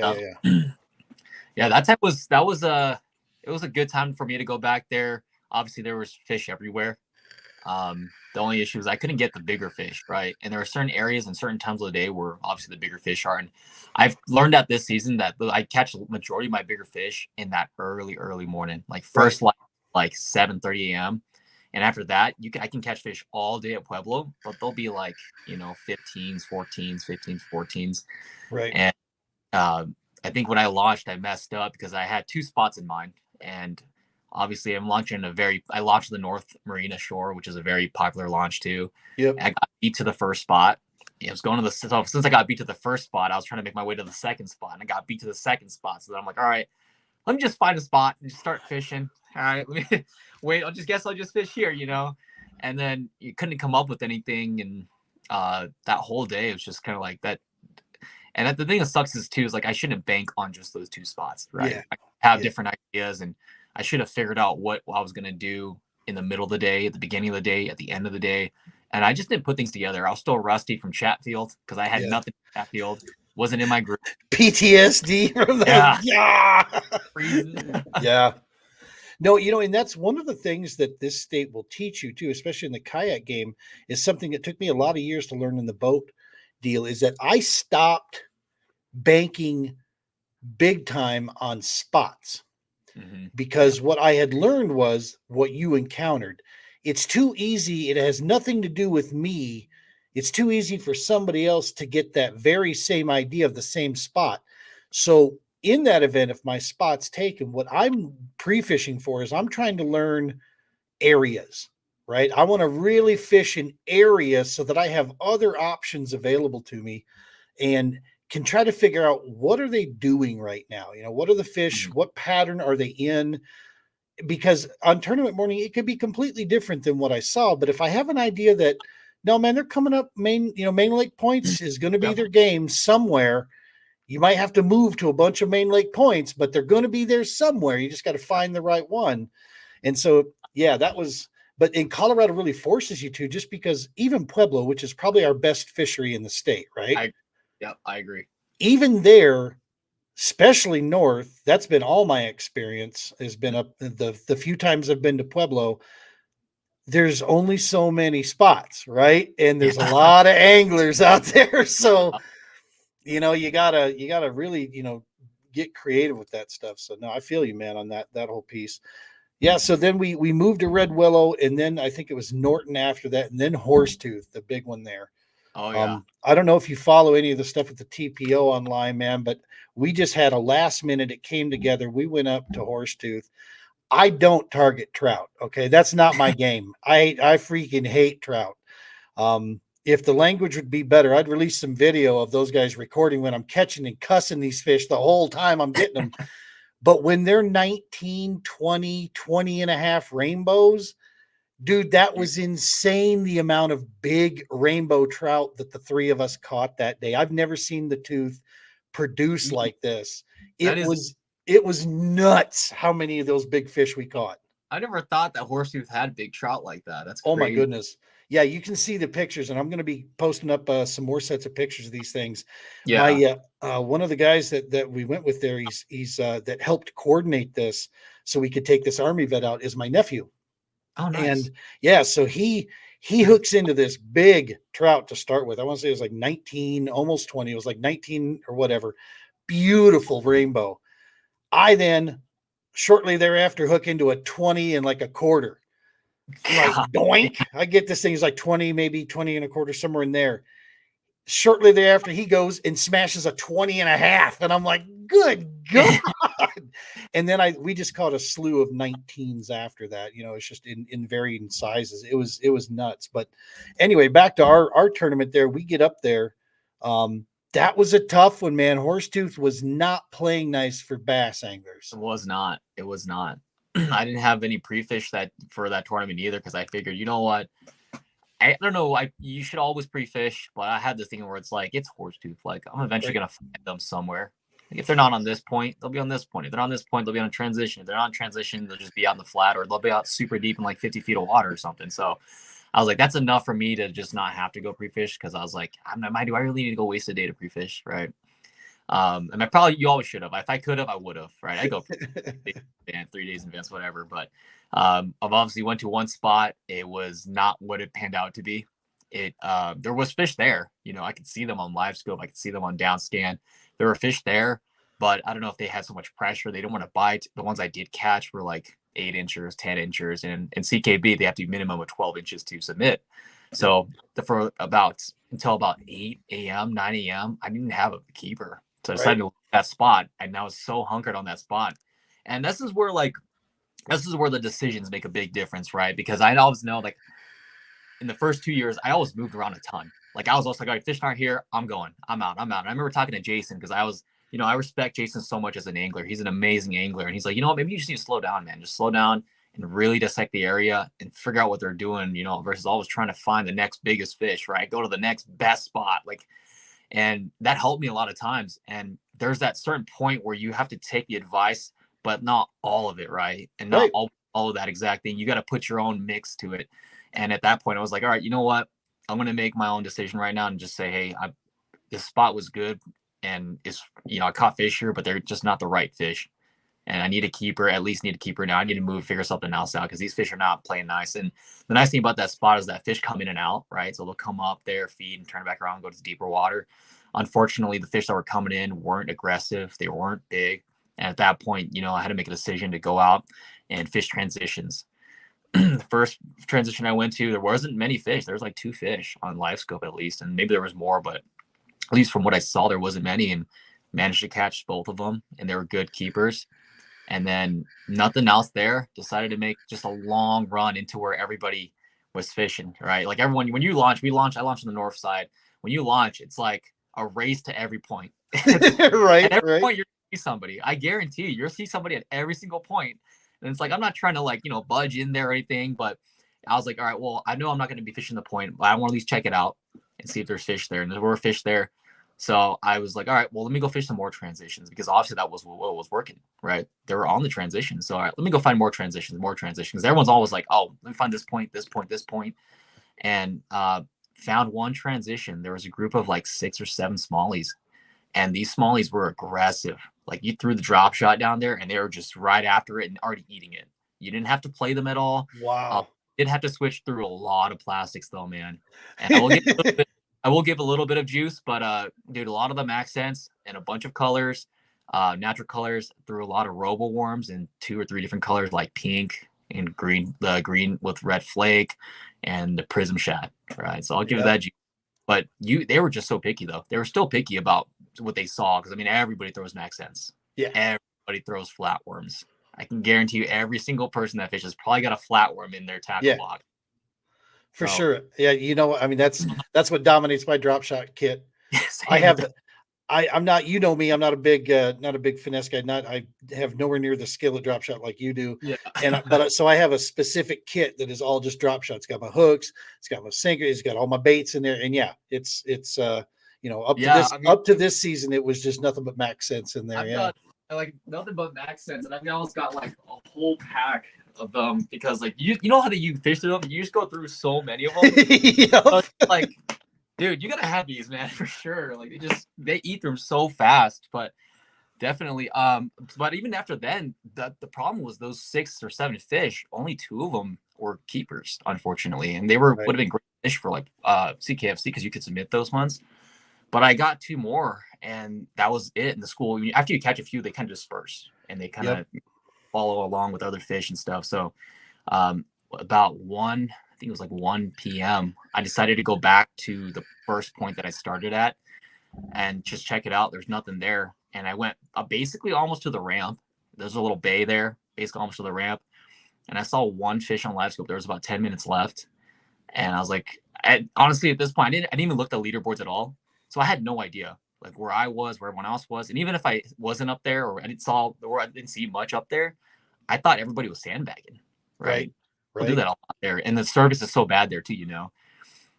that was it was a good time for me to go back there. Obviously, there was fish everywhere. The only issue was I couldn't get the bigger fish, right? And there are certain areas and certain times of the day where obviously the bigger fish are. And I've learned that this season that I catch the majority of my bigger fish in that early morning, like first like 7:30 a.m. And after that, I can catch fish all day at Pueblo, but they'll be 15s, 14s, 15s, 14s. Right. And I think when I launched, I messed up because I had 2 spots in mind. And obviously I'm launching I launched the North Marina Shore, which is a very popular launch too. Yep. I got beat to the first spot. I was going to since I got beat to the first spot, I was trying to make my way to the second spot, and I got beat to the second spot. So then I'm like, all right, let me just find a spot and just start fishing. All right, let me wait. I'll just fish here, and then you couldn't come up with anything. And that whole day, it was just kind of like that. And the thing that sucks is I shouldn't bank on just those 2 spots, right? Yeah. I have different ideas, and I should have figured out what I was going to do in the middle of the day, at the beginning of the day, at the end of the day. And I just didn't put things together. I was still rusty from Chatfield because I had nothing in Chatfield. Wasn't in my group. PTSD from that. Yeah. Freezing. Yeah. No, and that's one of the things that this state will teach you too, especially in the kayak game, is something that took me a lot of years to learn in the boat deal, is that I stopped banking big time on spots. Because what I had learned was what you encountered. It's too easy. It has nothing to do with me. It's too easy for somebody else to get that very same idea of the same spot. So in that event, if my spot's taken, what I'm pre-fishing for is I'm trying to learn areas, right? I want to really fish in areas so that I have other options available to me and can try to figure out what are they doing right now? What are the fish? What pattern are they in? Because on tournament morning, it could be completely different than what I saw. But if I have an idea that, no, man, they're coming up Main Lake Points is going to be their game somewhere. You might have to move to a bunch of Main Lake Points, but they're going to be there somewhere. You just got to find the right one. And so, yeah, but in Colorado really forces you to, just because even Pueblo, which is probably our best fishery in the state, right? I agree. Even there, especially north, that's been all my experience has been up the few times I've been to Pueblo. There's only so many spots, right? And there's a lot of anglers out there. So, you gotta really, get creative with that stuff. So no, I feel you, man, on that whole piece. Yeah. So then we moved to Red Willow, and then I think it was Norton after that, and then Horsetooth, the big one there. Oh, yeah. I don't know if you follow any of the stuff with the TPO online, man, but we just had a last minute. It came together. We went up to Horsetooth. I don't target trout. Okay. That's not my game. I freaking hate trout. If the language would be better, I'd release some video of those guys recording when I'm catching and cussing these fish the whole time I'm getting them. But when they're 19, 20 and a half rainbows, dude, that was insane, the amount of big rainbow trout that the three of us caught that day. I've never seen the tooth produce like this. It was nuts how many of those big fish we caught. I never thought that Horsetooth had big trout like that. That's crazy. Oh my goodness. Yeah, you can see the pictures, and I'm going to be posting up some more sets of pictures of these things. Yeah. One of the guys that we went with there, he's that helped coordinate this so we could take this Army vet out, is my nephew. Oh, nice. And yeah, so he hooks into this big trout to start with. I want to say it was like 19, almost 20. It was like 19 or whatever. Beautiful rainbow. I then shortly thereafter hook into a 20 and like a quarter. Like doink. I get this thing is like 20, maybe 20 and a quarter, somewhere in there. Shortly thereafter, he goes and smashes a 20 and a half. And I'm like, good God. And then we just caught a slew of 19s after that. It's just in varying sizes. It was nuts. But anyway, back to our tournament there. We get up there. That was a tough one, man. Horsetooth was not playing nice for bass anglers. It was not. I didn't have any pre-fish for that tournament either, because I figured, you know what? I don't know. You should always pre-fish, but I had this thing where it's like, it's Horsetooth. Like, I'm eventually going to find them somewhere. Like, if they're not on this point, they'll be on this point. If they're on this point, they'll be on a transition. If they're on transition, they'll just be out in the flat, or they'll be out super deep in like 50 feet of water or something. So I was like, that's enough for me to just not have to go pre-fish, because I was like, do I really need to go waste a day to pre-fish, right? And you always should have. If I could have, I would have, right? I go 3 days in advance, whatever. But I've obviously went to one spot. It was not what it panned out to be. There was fish there. I could see them on live scope. I could see them on down scan. There were fish there, but I don't know if they had so much pressure. They don't want to bite. The ones I did catch were like 8 inches, 10 inches. And in CKB, they have to be minimum of 12 inches to submit. So until about 8 a.m., 9 a.m., I didn't have a keeper. So I decided to look at that spot, and I was so hunkered on that spot. And this is where the decisions make a big difference, right? Because I always know, like, in the first 2 years, I always moved around a ton. Like, I was also like, all right, fish aren't here, I'm going. I'm out. And I remember talking to Jason, because I respect Jason so much as an angler. He's an amazing angler. And he's like, maybe you just need to slow down, man. Just slow down and really dissect the area and figure out what they're doing, versus always trying to find the next biggest fish, right? Go to the next best spot. And that helped me a lot of times. And there's that certain point where you have to take the advice, but not all of it, right? And not all of that exact thing. You got to put your own mix to it. And at that point, I was like, all right, you know what? I'm going to make my own decision right now and just say, hey, this spot was good. And it's, I caught fish here, but they're just not the right fish. And I need a keeper, at least need a keeper now. I need to figure something else out because these fish are not playing nice. And the nice thing about that spot is that fish come in and out, right? So they'll come up there, feed, and turn back around and go to deeper water. Unfortunately, the fish that were coming in weren't aggressive. They weren't big. And at that point, I had to make a decision to go out and fish transitions. The first transition I went to, there wasn't many fish. There was like 2 fish on live scope at least. And maybe there was more, but at least from what I saw, there wasn't many, and managed to catch both of them. And they were good keepers. And then nothing else there, decided to make just a long run into where everybody was fishing, right? Like everyone, when you launch, I launched on the north side. When you launch, it's like a race to every point. Right. At every right. point, you're going to see somebody. I guarantee you'll see somebody at every single point. And it's like, I'm not trying to budge in there or anything, but I was like, all right, well, I know I'm not going to be fishing the point, but I want to at least check it out and see if there's fish there. And there were fish there. So I was like, all right, well, let me go fish some more transitions because obviously that was what was working, right? They were on the transition. So, all right, let me go find more transitions. Everyone's always like, oh, let me find this point. And found one transition. There was a group of like 6 or 7 smallies. And these smallies were aggressive. Like you threw the drop shot down there and they were just right after it and already eating it. You didn't have to play them at all. Wow. Did have to switch through a lot of plastics though, man. And I will give a little bit of juice, but dude, a lot of them accents and a bunch of colors, natural colors, through a lot of robo worms in 2 or 3 different colors like pink and green, the green with red flake and the prism shad, right? So I'll give that juice. But they were just so picky though. They were still picky about what they saw because everybody throws accents. Yeah. Everybody throws flatworms. I can guarantee you every single person that fishes probably got a flatworm in their tackle box. For sure. Yeah. That's what dominates my drop shot kit. Yes, I'm not, me, I'm not a big finesse guy. I have nowhere near the skill at drop shot like you do. Yeah. So I have a specific kit that is all just drop shots. It's got my hooks, it's got my sinker, it's got all my baits in there. And up to this season, it was just nothing but max sense in there. I've got like nothing but max sense. And I've almost got like a whole pack of them because like, you know how you fish through them? You just go through so many of them. So like, dude, you gotta have these, man, for sure. Like they eat them so fast, but definitely. But even after then, the problem was those 6 or 7 fish. Only 2 of them were keepers, unfortunately, and they would have been great fish for like CKFC because you could submit those ones. But I got 2 more, and that was it. In the school, after you catch a few, they kind of disperse and they kind of follow along with other fish and stuff. So, about I think it was like 1 p.m. I decided to go back to the first point that I started at and just check it out. There's nothing there. And I went basically almost to the ramp. There's a little bay there, basically almost to the ramp. And I saw 1 fish on live scope. There was about 10 minutes left. And I was like, honestly, at this point, I didn't even look at the leaderboards at all. So I had no idea like where I was, where everyone else was. And even if I wasn't up there or I didn't see much up there, I thought everybody was sandbagging. Right. We'll do that a lot there. And the service is so bad there too,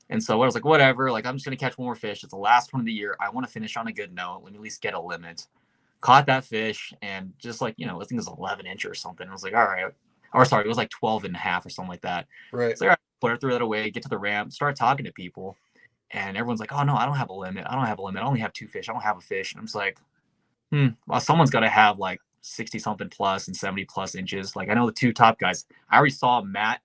And so I was like, whatever, like I'm just going to catch 1 more fish. It's the last one of the year. I want to finish on a good note. Let me at least get a limit. Caught that fish and just like, I think it was 11 inch or something. I was like, all right. Or sorry, it was like 12 and a half or something like that. Right. So all right, threw that away, get to the ramp, start talking to people. And everyone's like, oh no, I don't have a limit. I only have 2 fish. I don't have a fish. And I'm just like, well, someone's got to have like 60 something plus and 70 plus inches. Like I know the 2 top guys, I already saw Matt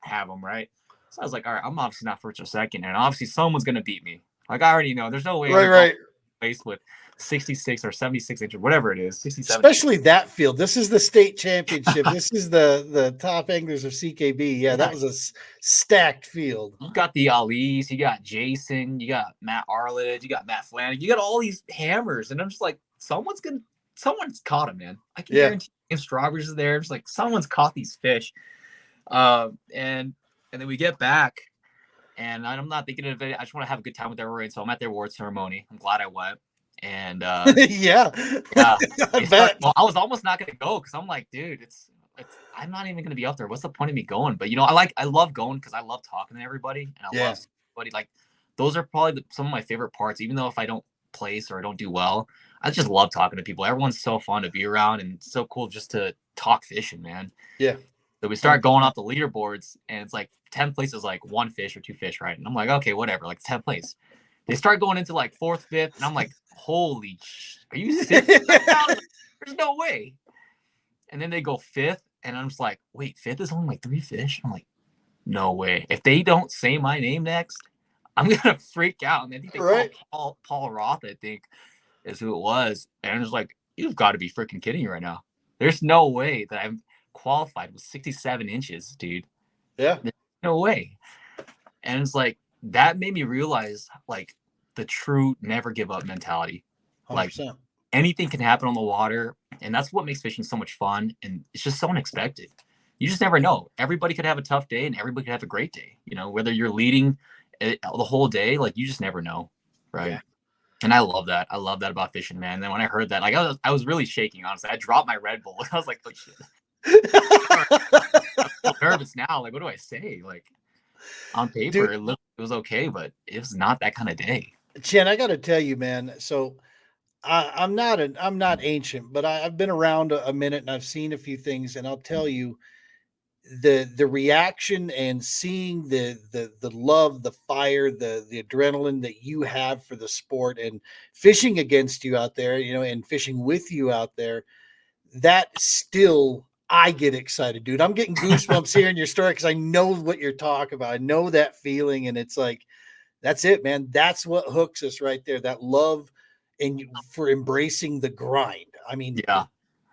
have them, right? So I was like, all right, I'm obviously not first or second, and obviously someone's gonna beat me. Like I already know there's no way I'm place with 66 or 76 inches, whatever it is, 67. Especially that field. This is the state championship. This is the top anglers of CKB. Yeah, that was a stacked field. You got the Ali's, you got Jason, you got Matt Arledge, you got Matt Flanagan, you got all these hammers, and I'm just like, someone's caught him, man. I can guarantee if Strawberries is there, it's like someone's caught these fish. And then we get back, and I'm not thinking of it. I just want to have a good time with everyone. So I'm at their award ceremony. I'm glad I went. And yeah. I was almost not gonna go because I'm like, dude, I'm not even gonna be up there. What's the point of me going? But I love going because I love talking to everybody, and I love everybody. Like those are probably some of my favorite parts. Even though if I don't place or I don't do well, I just love talking to people. Everyone's so fun to be around and so cool just to talk fishing, man. Yeah. So we start going off the leaderboards, and it's like 10th place is like 1 fish or 2 fish, right? And I'm like, okay, whatever, like 10th place. They start going into like 4th, 5th, and I'm like, holy, are you serious right now? Like, there's no way. And then they go 5th, and I'm just like, wait, 5th is only like 3 fish? I'm like, no way. If they don't say my name next, I'm gonna freak out. And I think they called Paul Roth, I think, is who it was. And I'm just like, you've got to be freaking kidding me right now. There's no way that I'm qualified with 67 inches, dude. Yeah. There's no way. And it's like, that made me realize like the true never give up mentality. 100%. Like anything can happen on the water. And that's what makes fishing so much fun. And it's just so unexpected. You just never know. Everybody could have a tough day and everybody could have a great day. You know, whether you're leading the whole day, like you just never know. Right. Yeah. And I love that. I love that about fishing, man. And then when I heard that, like I was really shaking, honestly. I dropped my Red Bull. I was like, oh, shit. I'm so nervous now. Like, what do I say? Like on paper, dude, it was okay, but it was not that kind of day. Chen, I got to tell you, man. So I'm not ancient, but I've been around a minute and I've seen a few things, and I'll tell you, the reaction and seeing the love, the fire, the adrenaline that you have for the sport, and fishing against you out there, you know, and fishing with you out there, that still, I get excited, dude. I'm getting goosebumps hearing your story because I know what you're talking about. I know that feeling, and it's like, that's it, man. That's what hooks us right there. That love and for embracing the grind. I mean, yeah.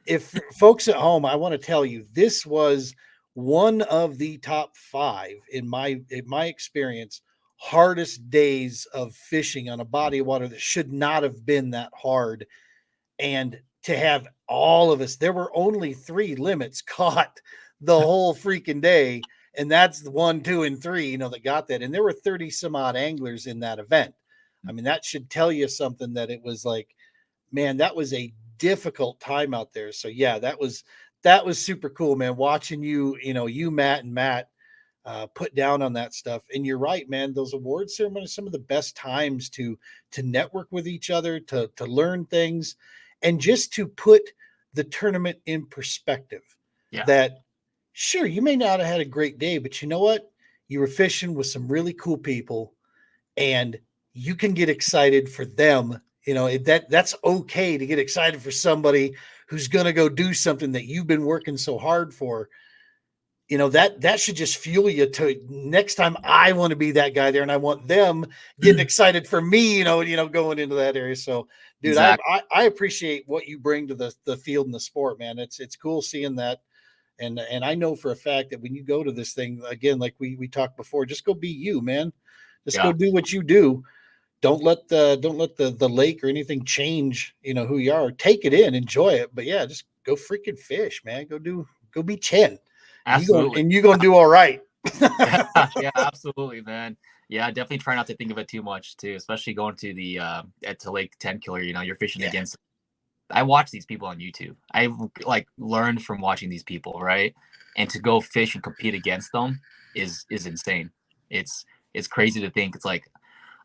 If folks at home, I want to tell you, this was one of the top 5 in my experience, hardest days of fishing on a body of water that should not have been that hard. And to have all of us, there were only 3 limits caught the whole freaking day. And that's the 1, 2, and 3, you know, that got that. And there were 30 some odd anglers in that event. I mean, that should tell you something, that it was like, man, that was a difficult time out there. So yeah, that was super cool, man. Watching you, Matt and Matt put down on that stuff. And you're right, man. Those award ceremonies, some of the best times to network with each other, to learn things, and just to put the tournament in perspective. Yeah. That sure, you may not have had a great day, but you know what? You were fishing with some really cool people, and you can get excited for them. You know, that's okay to get excited for somebody who's going to go do something that you've been working so hard for. You know, that should just fuel you to next time I want to be that guy there, and I want them getting excited for me, you know, going into that area. So, dude, exactly. I appreciate what you bring to the field and the sport, man. It's cool seeing that. And I know for a fact that when you go to this thing, again, like we talked before, just go be you, man. Just go do what you do. Don't let the lake or anything change, you know, who you are. Take it in, enjoy it. But yeah, just go freaking fish, man. Go be Chen. Absolutely. You're gonna do all right. Yeah, absolutely, man. Yeah, definitely try not to think of it too much too, especially going to the to Lake 10 Killer, you know, you're fishing against. I watch these people on YouTube. I've like learned from watching these people, right? And to go fish and compete against them is insane. It's crazy to think. It's like,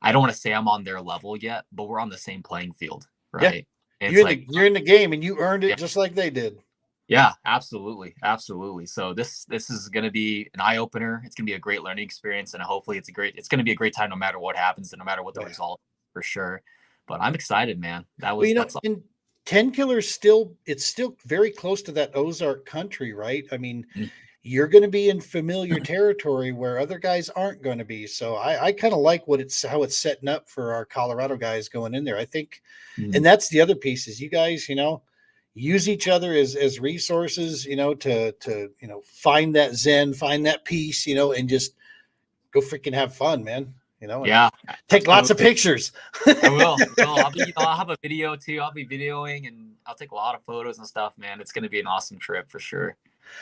I don't want to say I'm on their level yet, but we're on the same playing field, right? Yeah. You're in the game, and you earned it just like they did. Yeah, absolutely. Absolutely. So this is going to be an eye opener. It's going to be a great learning experience, and hopefully it's going to be a great time no matter what happens and no matter what the result, for sure. But I'm excited, man. That was, and 10 Killers still very close to that Ozark country, right? I mean, you're going to be in familiar territory where other guys aren't going to be. So I kind of like how it's setting up for our Colorado guys going in there, I think. And that's the other piece is you guys, you know, use each other as resources, you know, to you know, find that zen, find that peace, you know, and just go freaking have fun, man. You know, take lots of pictures. I will. I'll have a video too. I'll be videoing and I'll take a lot of photos and stuff, man. It's going to be an awesome trip for sure.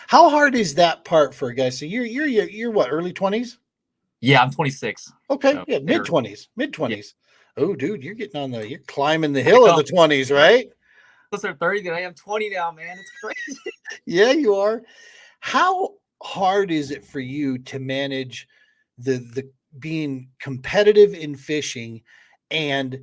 How hard is that part for a guy? So you're what, early 20s? Yeah, I'm 26. Okay, so mid 20s. Yeah. Oh, dude, you're climbing the hill of the 20s, right? Closer to 30 than I am 20 now, man. It's crazy. Yeah, you are. How hard is it for you to manage the being competitive in fishing and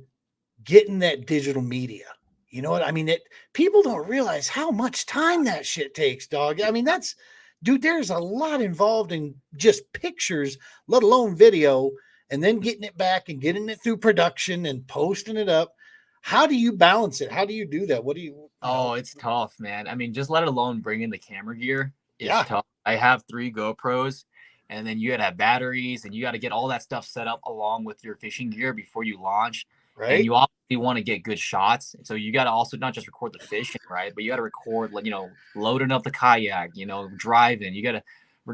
getting that digital media? You know what I mean? People don't realize how much time that shit takes, dog. I mean, that's dude, there's a lot involved in just pictures, let alone video, and then getting it back and getting it through production and posting it up. How do you balance it? How do you do that? What do you Oh, it's tough, man. I mean, just let alone bring in the camera gear. It's Yeah. tough. I have 3 GoPros, and then you got to have batteries, and you got to get all that stuff set up along with your fishing gear before you launch. And right? you obviously want to get good shots. So you got to also not just record the fishing, right? But you got to record, like, loading up the kayak, driving. You got to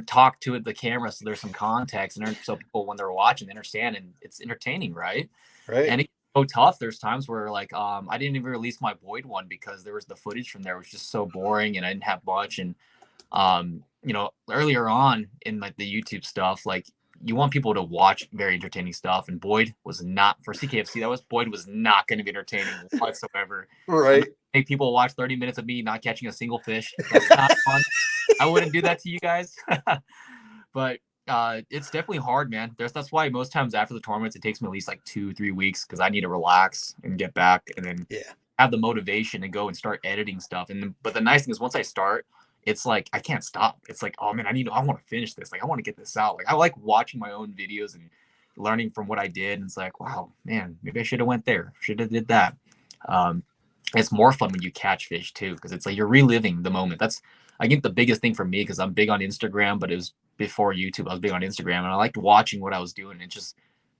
talk to it, the camera, so there's some context, and so people, when they're watching, they understand, and it's entertaining, right? Right. And it's so tough. There's times where, like, I didn't even release my Boyd one because there was the footage from there was just so boring, and I didn't have much. And earlier on in, like, the YouTube stuff, like, you want people to watch very entertaining stuff, and Boyd was not, for CKFC, Boyd was not going to be entertaining whatsoever. Right. Make people watch 30 minutes of me not catching a single fish. That's not fun. I wouldn't do that to you guys. But it's definitely hard, man. That's why most times after the tournaments, it takes me at least like 2-3 weeks because I need to relax and get back, and then have the motivation to go and start editing stuff. But the nice thing is, once I start, it's like I can't stop. It's like, oh man, I want to finish this. Like, I want to get this out. Like, I like watching my own videos and learning from what I did. And it's like, wow, man, maybe I should have went there. Should have did that. It's more fun when you catch fish too, because it's like you're reliving the moment. That's, I think, the biggest thing for me, because I'm big on Instagram, but it was before YouTube. I was big on Instagram, and I liked watching what I was doing. And just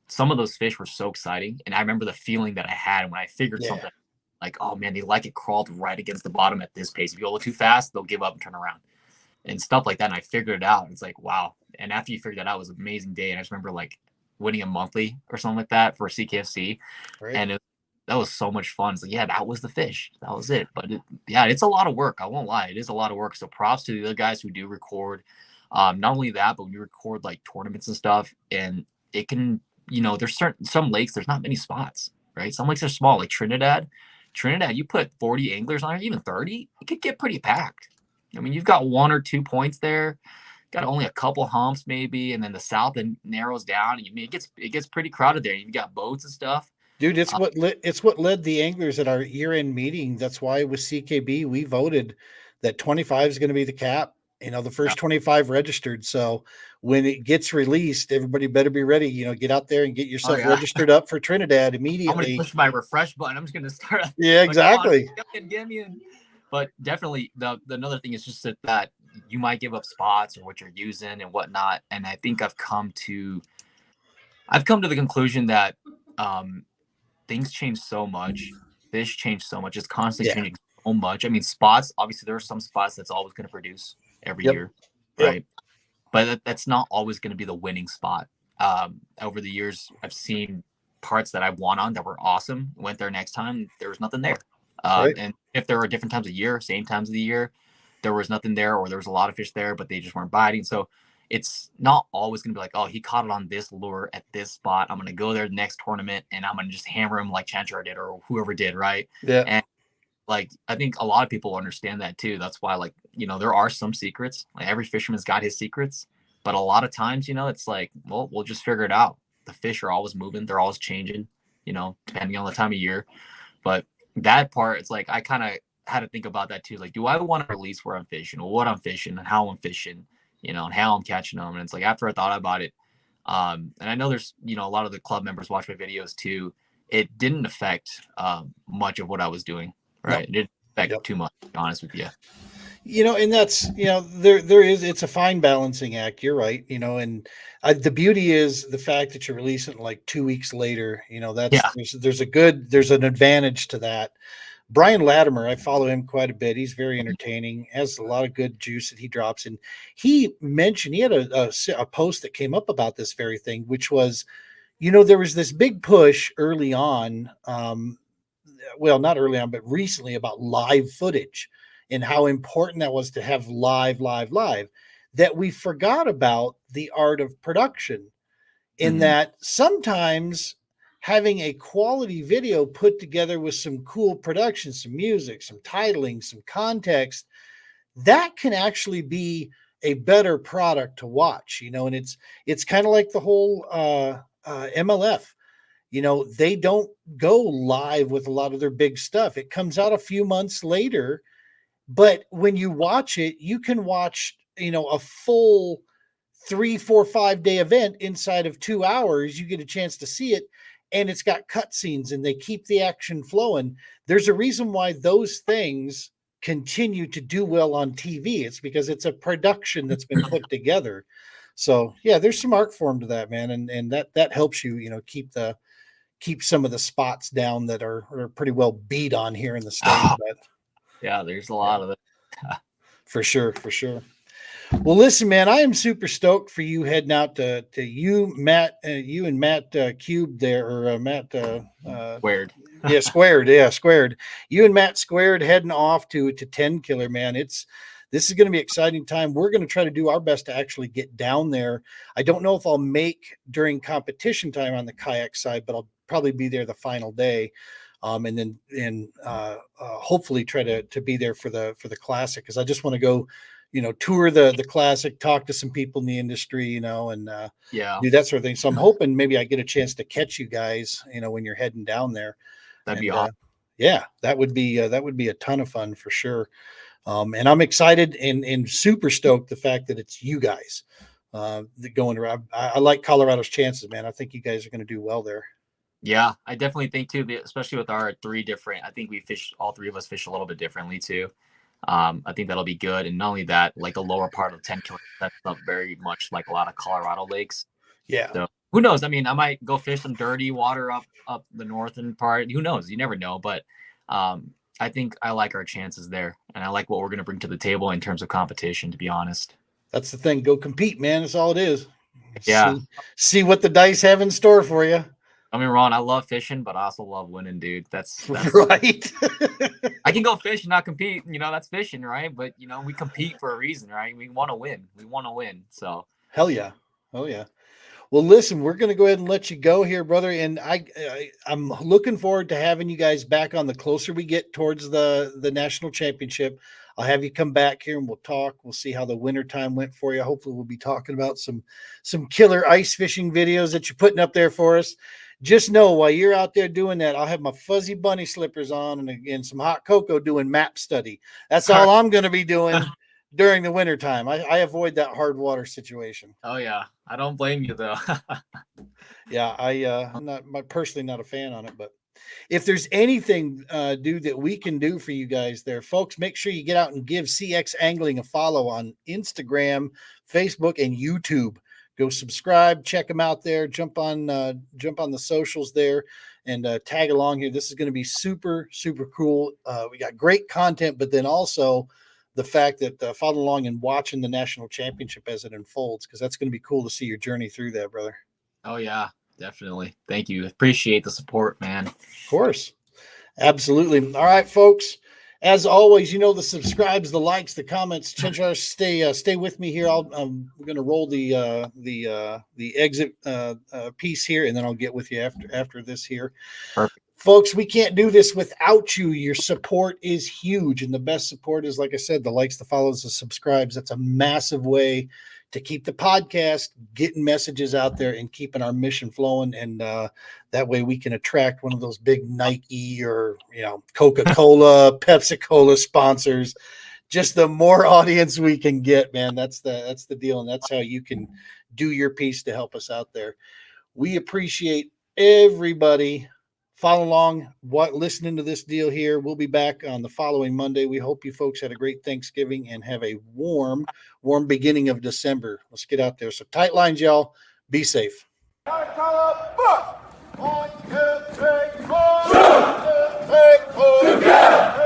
some of those fish were so exciting. And I remember the feeling that I had when I figured something. Like, oh man, they like it crawled right against the bottom at this pace. If you go a little too fast, they'll give up and turn around and stuff like that. And I figured it out. It's like, wow. And after you figured that out, it was an amazing day. And I just remember, like, winning a monthly or something like that for CKFC. Right. And that was so much fun. It's like, yeah, that was the fish. That was it. But it's a lot of work. I won't lie. It is a lot of work. So props to the other guys who do record. Not only that, but we record like tournaments and stuff. And it can, there's some lakes, there's not many spots, right? Some lakes are small, like Trinidad, you put 40 anglers on there, even 30, it could get pretty packed. I mean, you've got 1 or 2 points there, got only a couple humps maybe, and then the south then narrows down. And it gets pretty crowded there. You've got boats and stuff. Dude, it's what led the anglers at our year-end meeting. That's why with CKB we voted that 25 is going to be the cap. The first 25 registered. So when it gets released, everybody better be ready. Get out there and get yourself registered up for Trinidad immediately. I'm going to push my refresh button. I'm just going to start. Yeah, exactly. Get me in. But definitely, the another thing is just that you might give up spots or what you're using and whatnot. And I think I've come to the conclusion that things change so much. Fish change so much. It's constantly changing so much. I mean, spots, obviously there are some spots that's always going to produce every year, right? But that's not always going to be the winning spot. Over the years, I've seen parts that I've won on that were awesome. Went there next time, there was nothing there. And if there were different times of year, same times of the year, there was nothing there, or there was a lot of fish there, but they just weren't biting. So it's not always going to be like, oh, he caught it on this lure at this spot. I'm going to go there the next tournament and I'm going to just hammer him like Chenchar did or whoever did, right? Yeah. And like, I think a lot of people understand that too. That's why, like, there are some secrets. Like, every fisherman's got his secrets, but a lot of times, it's like, well, we'll just figure it out. The fish are always moving. They're always changing, depending on the time of year. But that part, it's like, I kind of had to think about that too. Like, do I want to release where I'm fishing or what I'm fishing and how I'm fishing, and how I'm catching them? And it's like, after I thought about it, and I know there's, a lot of the club members watch my videos too. It didn't affect much of what I was doing. Right. It didn't affect too much, to be honest with you. And that's, it's a fine balancing act. You're right. And the beauty is the fact that you're releasing like 2 weeks later, there's an advantage to that. Brian Latimer, I follow him quite a bit. He's very entertaining, has a lot of good juice that he drops. And he mentioned, he had a post that came up about this very thing, which was, there was this big push early on, well, not early on, but recently, about live footage and how important that was to have live, that we forgot about the art of production in that sometimes having a quality video put together with some cool production, some music, some titling, some context, that can actually be a better product to watch, and it's kind of like the whole MLF. They don't go live with a lot of their big stuff. It comes out a few months later, but when you watch it, you can watch a full 3, 4, 5-day event inside of 2 hours. You get a chance to see it, and it's got cutscenes, and they keep the action flowing. There's a reason why those things continue to do well on TV. It's because it's a production that's been put together. So yeah, there's some art form to that, man, and that helps you, keep some of the spots down that are pretty well beat on here in the state. But yeah, there's a lot of it. For sure. Well, listen, man, I am super stoked for you heading out to you, Matt, you and Matt Cube there, or Matt Squared. Yeah, Squared. You and Matt Squared heading off to 10 Killer, man. This is going to be an exciting time. We're going to try to do our best to actually get down there. I don't know if I'll make during competition time on the kayak side, but I'll probably be there the final day. And then hopefully try to be there for the classic, because I just want to go, tour the classic, talk to some people in the industry, and do that sort of thing. So I'm hoping maybe I get a chance to catch you guys, when you're heading down there. That'd be awesome. Yeah, that would be a ton of fun for sure. And I'm excited and super stoked the fact that it's you guys going around. I like Colorado's chances, man. I think you guys are going to do well there. Yeah, I definitely think too, especially with our I think all three of us fish a little bit differently too. I think that'll be good. And not only that, like the lower part of 10 Killer sets up very much like a lot of Colorado lakes. Yeah. So who knows? I mean, I might go fish some dirty water up the northern part. Who knows? You never know. But I think I like our chances there. And I like what we're going to bring to the table in terms of competition, to be honest. That's the thing. Go compete, man. That's all it is. Yeah. See what the dice have in store for you. I mean, Ron, I love fishing, but I also love winning, dude. That's right. I can go fish and not compete. That's fishing, right? But, we compete for a reason, right? We want to win. So. Hell yeah. Oh, yeah. Well, listen, we're going to go ahead and let you go here, brother. And I'm looking forward to having you guys back on the closer we get towards the national championship. I'll have you come back here and we'll talk. We'll see how the winter time went for you. Hopefully we'll be talking about some killer ice fishing videos that you're putting up there for us. Just know while you're out there doing that, I'll have my fuzzy bunny slippers on and some hot cocoa doing map study. That's all I'm going to be doing during the winter time. I avoid that hard water situation. Oh yeah. I don't blame you though. Yeah. I'm personally not a fan on it, but if there's anything, dude, that we can do for you guys there, folks, make sure you get out and give CX Angling a follow on Instagram, Facebook, and YouTube. Go subscribe, check them out there, jump on the socials there, and tag along here. This is going to be super, super cool. We got great content, but then also the fact that follow along and watching the national championship as it unfolds, because that's going to be cool to see your journey through that, brother. Oh yeah, definitely. Thank you. Appreciate the support, man. Of course. Absolutely. All right, folks. As always, the subscribes, the likes, the comments. Chenchar, stay with me here. We're going to roll the exit piece here, and then I'll get with you after this here. Perfect. Folks, we can't do this without you. Your support is huge, and the best support is, like I said, the likes, the follows, the subscribes. That's a massive way to keep the podcast getting messages out there and keeping our mission flowing. And that way we can attract one of those big Nike or, Coca-Cola, Pepsi-Cola sponsors. Just the more audience we can get, man, that's the deal. And that's how you can do your piece to help us out there. We appreciate everybody. Follow along, listening to this deal here. We'll be back on the following Monday. We hope you folks had a great Thanksgiving and have a warm beginning of December. Let's get out there. So tight lines, y'all. Be safe. 1, 2, 3, 4. 1, 2, 3, 4. 1, 2, 3, 4. Together.